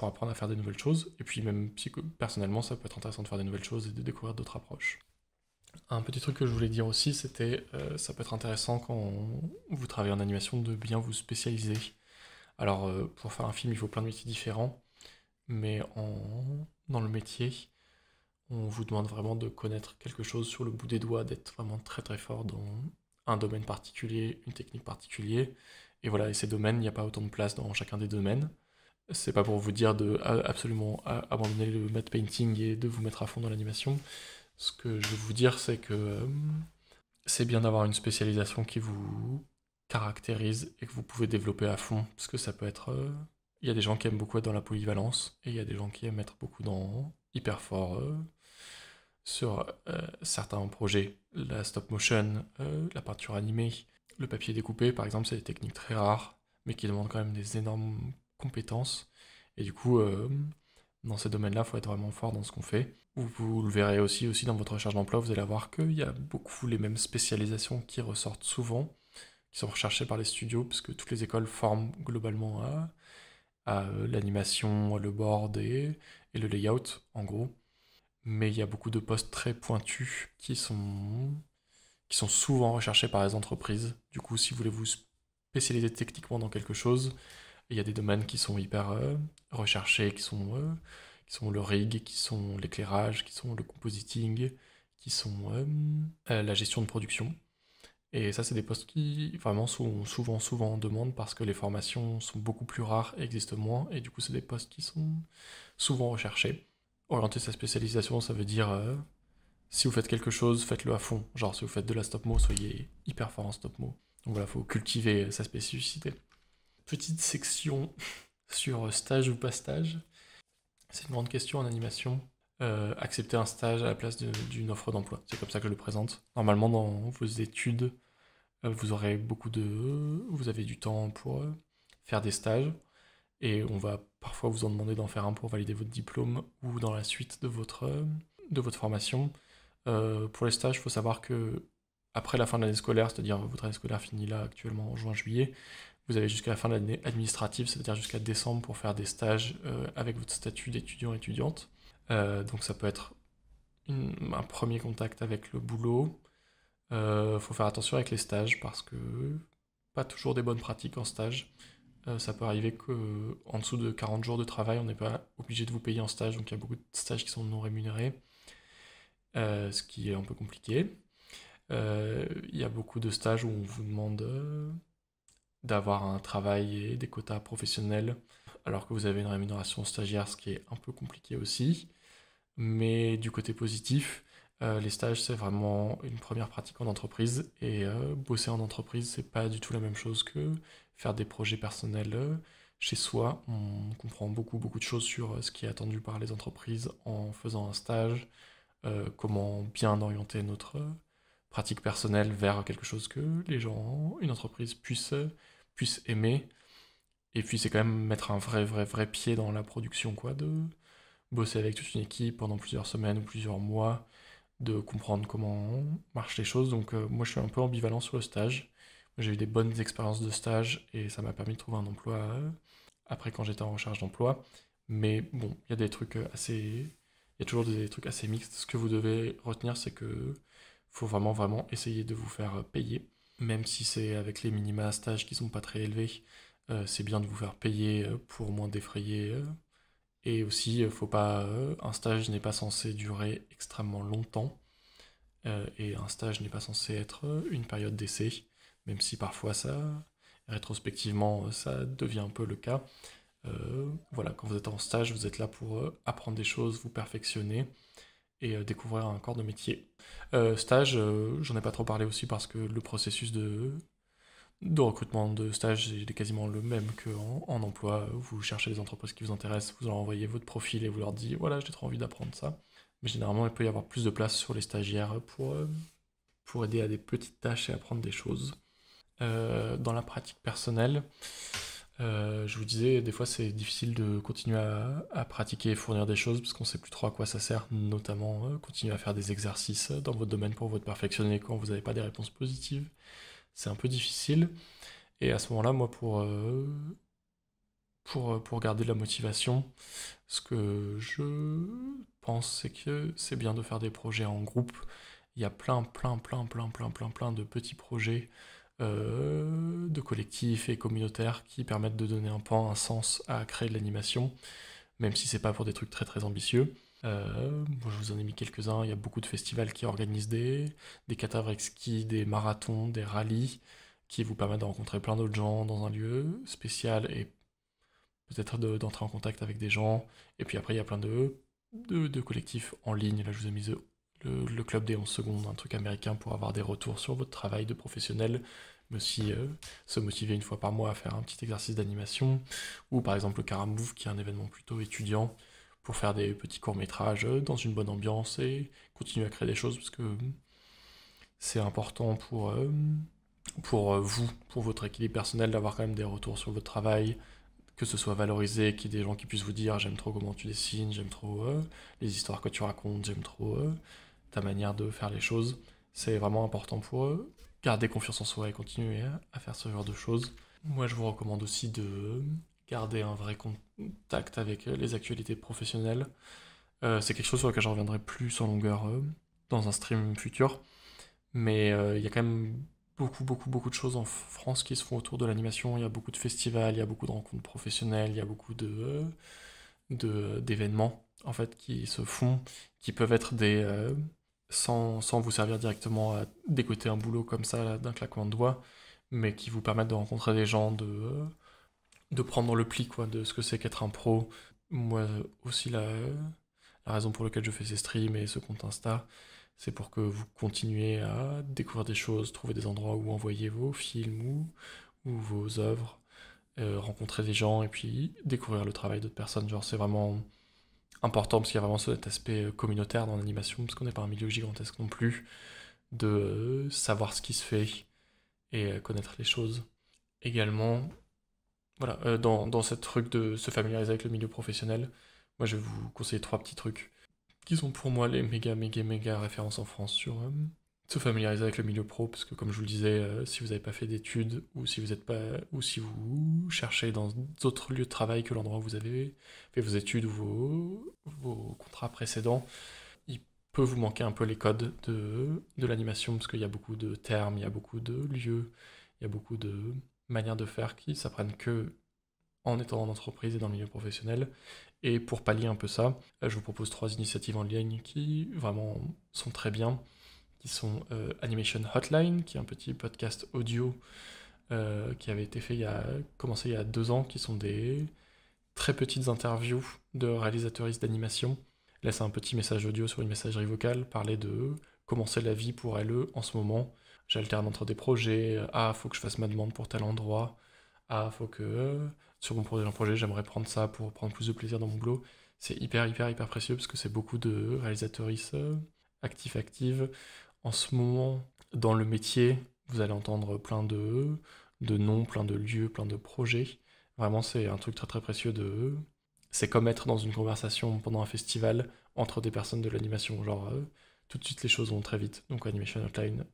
apprendre à faire des nouvelles choses. Et puis même personnellement, ça peut être intéressant de faire des nouvelles choses et de découvrir d'autres approches. Un petit truc que je voulais dire aussi, c'était ça peut être intéressant quand vous travaillez en animation de bien vous spécialiser. Alors pour faire un film, il faut plein de métiers différents, mais dans le métier, on vous demande vraiment de connaître quelque chose sur le bout des doigts, d'être vraiment très très fort dans un domaine particulier, une technique particulière. Et voilà, et ces domaines, il n'y a pas autant de place dans chacun des domaines. C'est pas pour vous dire de absolument abandonner le matte painting et de vous mettre à fond dans l'animation. Ce que je veux vous dire, c'est que c'est bien d'avoir une spécialisation qui vous caractérise et que vous pouvez développer à fond. Parce que ça peut être. Il y a des gens qui aiment beaucoup être dans la polyvalence et il y a des gens qui aiment être beaucoup dans hyper fort sur certains projets. La stop motion, la peinture animée, le papier découpé, par exemple, c'est des techniques très rares, mais qui demandent quand même des énormes compétences. Et du coup, dans ces domaines-là, il faut être vraiment fort dans ce qu'on fait. Vous le verrez aussi dans votre recherche d'emploi, vous allez voir qu'il y a beaucoup les mêmes spécialisations qui ressortent souvent, qui sont recherchées par les studios, puisque toutes les écoles forment globalement à l'animation, le board et le layout, en gros. Mais il y a beaucoup de postes très pointus qui sont souvent recherchés par les entreprises. Du coup, si vous voulez vous spécialiser techniquement dans quelque chose, il y a des domaines qui sont hyper recherchés, qui sont le rig, qui sont l'éclairage, qui sont le compositing, qui sont la gestion de production. Et ça, c'est des postes qui vraiment sont souvent en demande parce que les formations sont beaucoup plus rares et existent moins. Et du coup, c'est des postes qui sont souvent recherchés. Orienter sa spécialisation, ça veut dire si vous faites quelque chose, faites-le à fond. Genre, si vous faites de la stop-mo, soyez hyper fort en stop-mo. Donc voilà, il faut cultiver sa spécificité. Petite section sur stage ou pas stage. C'est une grande question en animation. Accepter un stage à la place d'une offre d'emploi. C'est comme ça que je le présente. Normalement, dans vos études, vous aurez vous avez du temps pour faire des stages. Et on va parfois vous en demander d'en faire un pour valider votre diplôme ou dans la suite de votre formation. Pour les stages, il faut savoir que après la fin de l'année scolaire, c'est-à-dire votre année scolaire finit là actuellement en juin-juillet, vous avez jusqu'à la fin de l'année administrative, c'est-à-dire jusqu'à décembre pour faire des stages avec votre statut d'étudiant-étudiante. Donc ça peut être un premier contact avec le boulot. Faut faire attention avec les stages parce que pas toujours des bonnes pratiques en stage. Ça peut arriver qu'en dessous de 40 jours de travail, on n'est pas obligé de vous payer en stage, donc il y a beaucoup de stages qui sont non rémunérés, ce qui est un peu compliqué. Il y a beaucoup de stages où on vous demande d'avoir un travail et des quotas professionnels, alors que vous avez une rémunération stagiaire, ce qui est un peu compliqué aussi. Mais du côté positif, les stages, c'est vraiment une première pratique en entreprise, et bosser en entreprise, c'est pas du tout la même chose que faire des projets personnels chez soi. On comprend beaucoup de choses sur ce qui est attendu par les entreprises en faisant un stage, comment bien orienter notre pratique personnelle vers quelque chose que les gens, une entreprise puisse aimer. Et puis c'est quand même mettre un vrai pied dans la production, quoi, de bosser avec toute une équipe pendant plusieurs semaines ou plusieurs mois, de comprendre comment marchent les choses. Donc moi je suis un peu ambivalent sur le stage. J'ai eu des bonnes expériences de stage et ça m'a permis de trouver un emploi après quand j'étais en recherche d'emploi. Mais bon, il y a des trucs assez... Il y a toujours des trucs assez mixtes. Ce que vous devez retenir, c'est que faut vraiment essayer de vous faire payer. Même si c'est avec les minima à stage qui sont pas très élevés, c'est bien de vous faire payer pour moins défrayer. Et aussi, faut pas, un stage n'est pas censé durer extrêmement longtemps. Et un stage n'est pas censé être une période d'essai, même si parfois rétrospectivement, ça devient un peu le cas. Voilà, quand vous êtes en stage, vous êtes là pour apprendre des choses, vous perfectionner et découvrir un corps de métier. Stage, j'en ai pas trop parlé aussi parce que le processus de recrutement de stage est quasiment le même qu'en emploi. Vous cherchez les entreprises qui vous intéressent, vous leur envoyez votre profil et vous leur dites voilà, j'ai trop envie d'apprendre ça. Mais généralement, il peut y avoir plus de place sur les stagiaires pour aider à des petites tâches et apprendre des choses. Dans la pratique personnelle, je vous disais, des fois c'est difficile de continuer à pratiquer et fournir des choses parce qu'on sait plus trop à quoi ça sert, notamment continuer à faire des exercices dans votre domaine pour vous perfectionner quand vous n'avez pas des réponses positives. c'est un peu difficile. Et à ce moment-là, moi, pour garder la motivation, ce que je pense, c'est que c'est bien de faire des projets en groupe. Il y a plein de petits projets de collectifs et communautaires qui permettent de donner un pan, un sens à créer de l'animation, même si c'est pas pour des trucs très ambitieux. Moi, je vous en ai mis quelques-uns. Il y a beaucoup de festivals qui organisent des catavres exquis, des marathons, des rallyes, qui vous permettent de rencontrer plein d'autres gens dans un lieu spécial et peut-être d'entrer en contact avec des gens. Et puis après, il y a plein de collectifs en ligne. Là, je vous ai mis le Club des 11 secondes, un truc américain pour avoir des retours sur votre travail de professionnel, mais aussi se motiver une fois par mois à faire un petit exercice d'animation. Ou par exemple le Carambouf, qui est un événement plutôt étudiant, pour faire des petits courts-métrages dans une bonne ambiance et continuer à créer des choses, parce que c'est important pour vous, pour votre équilibre personnel, d'avoir quand même des retours sur votre travail, que ce soit valorisé, qu'il y ait des gens qui puissent vous dire j'aime trop comment tu dessines, j'aime trop les histoires que tu racontes, j'aime trop ta manière de faire les choses. C'est vraiment important pour garder confiance en soi et continuer à faire ce genre de choses. Moi, je vous recommande aussi de garder un vrai contact avec les actualités professionnelles. C'est quelque chose sur lequel je reviendrai plus en longueur dans un stream futur. Mais il y a quand même beaucoup de choses en France qui se font autour de l'animation. Il y a beaucoup de festivals, il y a beaucoup de rencontres professionnelles, il y a beaucoup d'événements en fait qui se font, qui peuvent être sans vous servir directement à décoter un boulot comme ça là, d'un claquement de doigts, mais qui vous permettent de rencontrer des gens, de prendre le pli quoi, de ce que c'est qu'être un pro. Moi aussi la raison pour laquelle je fais ces streams et ce compte Insta, c'est pour que vous continuiez à découvrir des choses, trouver des endroits où envoyer vos films ou vos œuvres, rencontrer des gens et puis découvrir le travail d'autres personnes. Genre, c'est vraiment important parce qu'il y a vraiment cet aspect communautaire dans l'animation, parce qu'on n'est pas un milieu gigantesque non plus, de savoir ce qui se fait et connaître les choses. Également, voilà, dans cette truc de se familiariser avec le milieu professionnel, moi je vais vous conseiller trois petits trucs qui sont pour moi les méga références en France sur se familiariser avec le milieu pro, parce que comme je vous le disais, si vous n'avez pas fait d'études, ou si vous êtes pas, ou si vous cherchez dans d'autres lieux de travail que l'endroit où vous avez fait vos études ou vos contrats précédents, il peut vous manquer un peu les codes de l'animation, parce qu'il y a beaucoup de termes, il y a beaucoup de lieux, il y a beaucoup de manières de faire qui s'apprennent que en étant en entreprise et dans le milieu professionnel. Et pour pallier un peu ça, je vous propose trois initiatives en ligne qui vraiment sont très bien, qui sont Animation Hotline, qui est un petit podcast audio qui avait été fait commencé il y a 2 ans, qui sont des très petites interviews de réalisateuristes d'animation. Laisse un petit message audio sur une messagerie vocale, parler de comment c'est la vie pour elle en ce moment. J'alterne entre des projets, faut que je fasse ma demande pour tel endroit, faut que sur mon projet, j'aimerais prendre ça pour prendre plus de plaisir dans mon boulot. C'est hyper précieux parce que c'est beaucoup de réalisateuristes actives. En ce moment, dans le métier, vous allez entendre plein de noms, plein de lieux, plein de projets. Vraiment, c'est un truc très précieux de. C'est comme être dans une conversation pendant un festival entre des personnes de l'animation. Genre, tout de suite, les choses vont très vite. Donc, Animation Outline,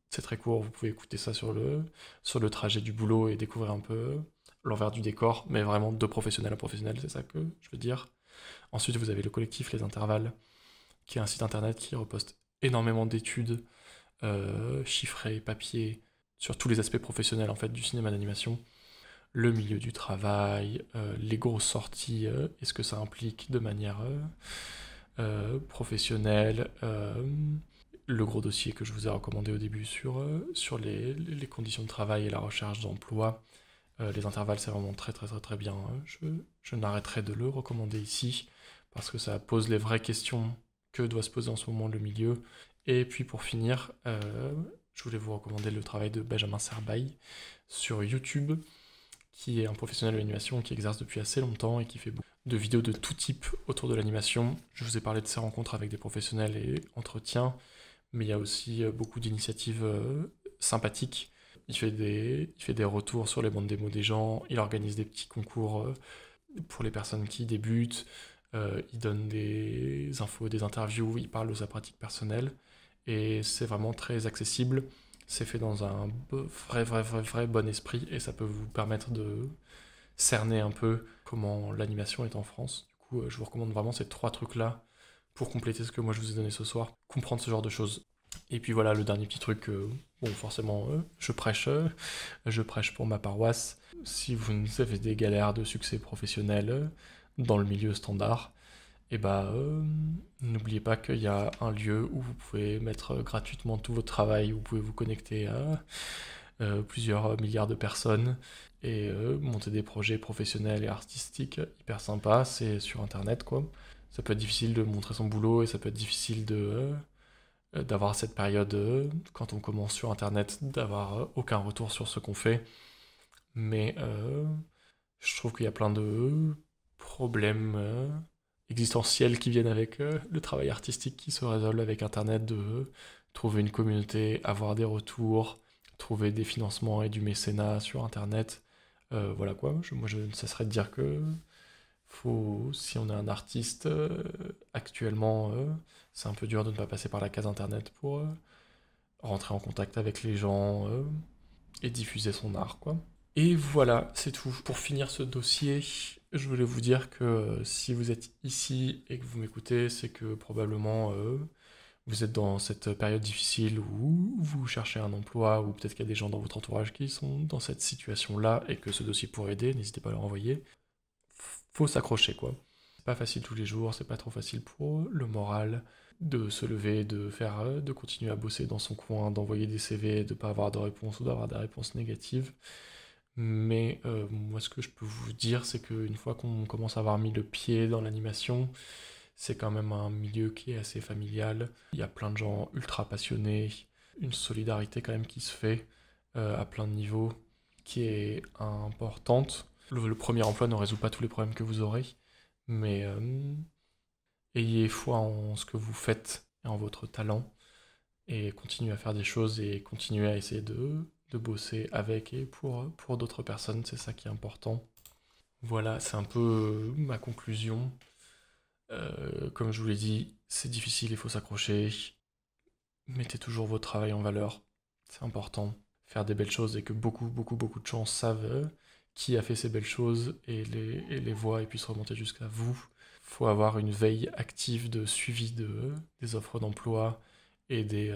c'est très court. Vous pouvez écouter ça sur le trajet du boulot et découvrir un peu l'envers du décor, mais vraiment de professionnel à professionnel, c'est ça que je veux dire. Ensuite, vous avez le collectif Les Intervalles, qui est un site internet qui reposte énormément d'études chiffrées, papier, sur tous les aspects professionnels en fait du cinéma d'animation. Le milieu du travail, les grosses sorties et ce que ça implique de manière professionnelle, le gros dossier que je vous ai recommandé au début sur les conditions de travail et la recherche d'emploi. Les intervalles, c'est vraiment très bien. Je n'arrêterai de le recommander ici parce que ça pose les vraies questions que doit se poser en ce moment le milieu. Et puis pour finir, je voulais vous recommander le travail de Benjamin Serbaille sur YouTube, qui est un professionnel de l'animation qui exerce depuis assez longtemps et qui fait beaucoup de vidéos de tout type autour de l'animation. Je vous ai parlé de ses rencontres avec des professionnels et entretiens, mais il y a aussi beaucoup d'initiatives sympathiques. Il fait des retours sur les bandes démo des gens, il organise des petits concours pour les personnes qui débutent, il donne des infos, des interviews, il parle de sa pratique personnelle, et c'est vraiment très accessible. c'est fait dans un vrai bon esprit et ça peut vous permettre de cerner un peu comment l'animation est en France. Du coup, je vous recommande vraiment ces 3 trucs-là pour compléter ce que moi je vous ai donné ce soir, comprendre ce genre de choses. Et puis voilà, le dernier petit truc, bon, forcément, je prêche pour ma paroisse. Si vous avez des galères de succès professionnel dans le milieu standard, et bah, n'oubliez pas qu'il y a un lieu où vous pouvez mettre gratuitement tout votre travail, où vous pouvez vous connecter à plusieurs milliards de personnes et monter des projets professionnels et artistiques hyper sympas, c'est sur internet quoi. Ça peut être difficile de montrer son boulot et ça peut être difficile d'avoir cette période quand on commence sur internet, d'avoir aucun retour sur ce qu'on fait. Mais je trouve qu'il y a plein de problèmes existentiels qui viennent avec le travail artistique qui se résolvent avec internet, de trouver une communauté, avoir des retours, trouver des financements et du mécénat sur internet. Voilà quoi, moi je ne cesserai de dire que si on est un artiste actuellement, c'est un peu dur de ne pas passer par la case internet pour rentrer en contact avec les gens et diffuser son art quoi. Et voilà, c'est tout. Pour finir ce dossier, je voulais vous dire que si vous êtes ici et que vous m'écoutez, c'est que probablement vous êtes dans cette période difficile où vous cherchez un emploi, ou peut-être qu'il y a des gens dans votre entourage qui sont dans cette situation-là et que ce dossier pourrait aider, n'hésitez pas à leur envoyer. Faut s'accrocher quoi. C'est pas facile tous les jours, c'est pas trop facile pour le moral de se lever, de continuer à bosser dans son coin, d'envoyer des CV, de pas avoir de réponse ou d'avoir des réponses négatives. Mais moi, ce que je peux vous dire, c'est qu'une fois qu'on commence à avoir mis le pied dans l'animation, c'est quand même un milieu qui est assez familial. Il y a plein de gens ultra passionnés, une solidarité quand même qui se fait à plein de niveaux, qui est importante. Le premier emploi ne résout pas tous les problèmes que vous aurez, mais ayez foi en ce que vous faites et en votre talent, et continuez à faire des choses et continuez à essayer de bosser avec et pour d'autres personnes, c'est ça qui est important. Voilà, c'est un peu ma conclusion. Comme je vous l'ai dit, c'est difficile, il faut s'accrocher. Mettez toujours votre travail en valeur, c'est important. Faire des belles choses et que beaucoup de gens savent qui a fait ces belles choses et les voient et puissent remonter jusqu'à vous. Faut avoir une veille active de suivi des offres d'emploi et des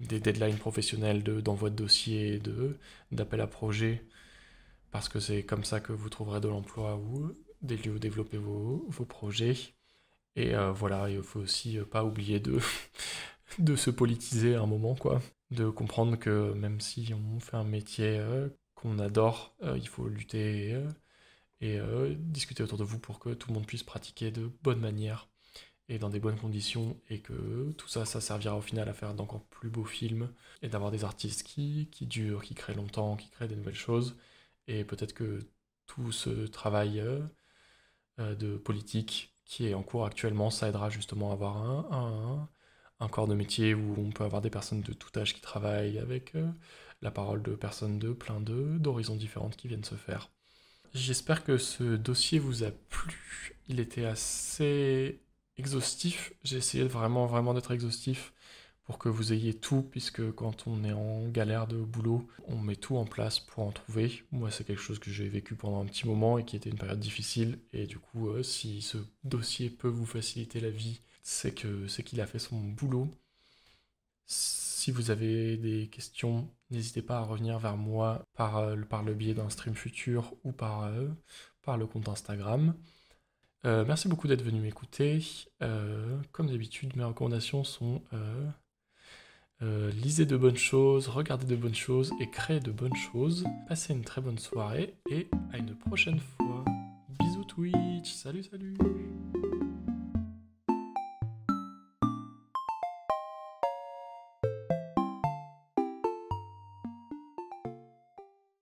deadlines professionnelles d'envoi de dossiers, d'appel à projets, parce que c'est comme ça que vous trouverez de l'emploi ou des lieux où développer vos projets. Et voilà, il faut aussi pas oublier de se politiser à un moment, quoi. De comprendre que même si on fait un métier qu'on adore, il faut lutter et discuter autour de vous pour que tout le monde puisse pratiquer de bonne manière et dans des bonnes conditions, et que tout ça, ça servira au final à faire d'encore plus beaux films, et d'avoir des artistes qui durent, qui créent longtemps, qui créent des nouvelles choses, et peut-être que tout ce travail de politique qui est en cours actuellement, ça aidera justement à avoir un corps de métier où on peut avoir des personnes de tout âge qui travaillent, avec la parole de personnes de d'horizons différentes qui viennent se faire. J'espère que ce dossier vous a plu. Il était assez exhaustif. J'ai essayé vraiment d'être exhaustif pour que vous ayez tout, puisque quand on est en galère de boulot, on met tout en place pour en trouver. Moi, c'est quelque chose que j'ai vécu pendant un petit moment et qui était une période difficile. Et du coup, si ce dossier peut vous faciliter la vie, c'est qu'il a fait son boulot. Si vous avez des questions, n'hésitez pas à revenir vers moi par le biais d'un stream futur ou par le compte Instagram. Merci beaucoup d'être venu m'écouter. Comme d'habitude, mes recommandations sont lisez de bonnes choses, regardez de bonnes choses et créez de bonnes choses. Passez une très bonne soirée et à une prochaine fois. Bisous Twitch, salut.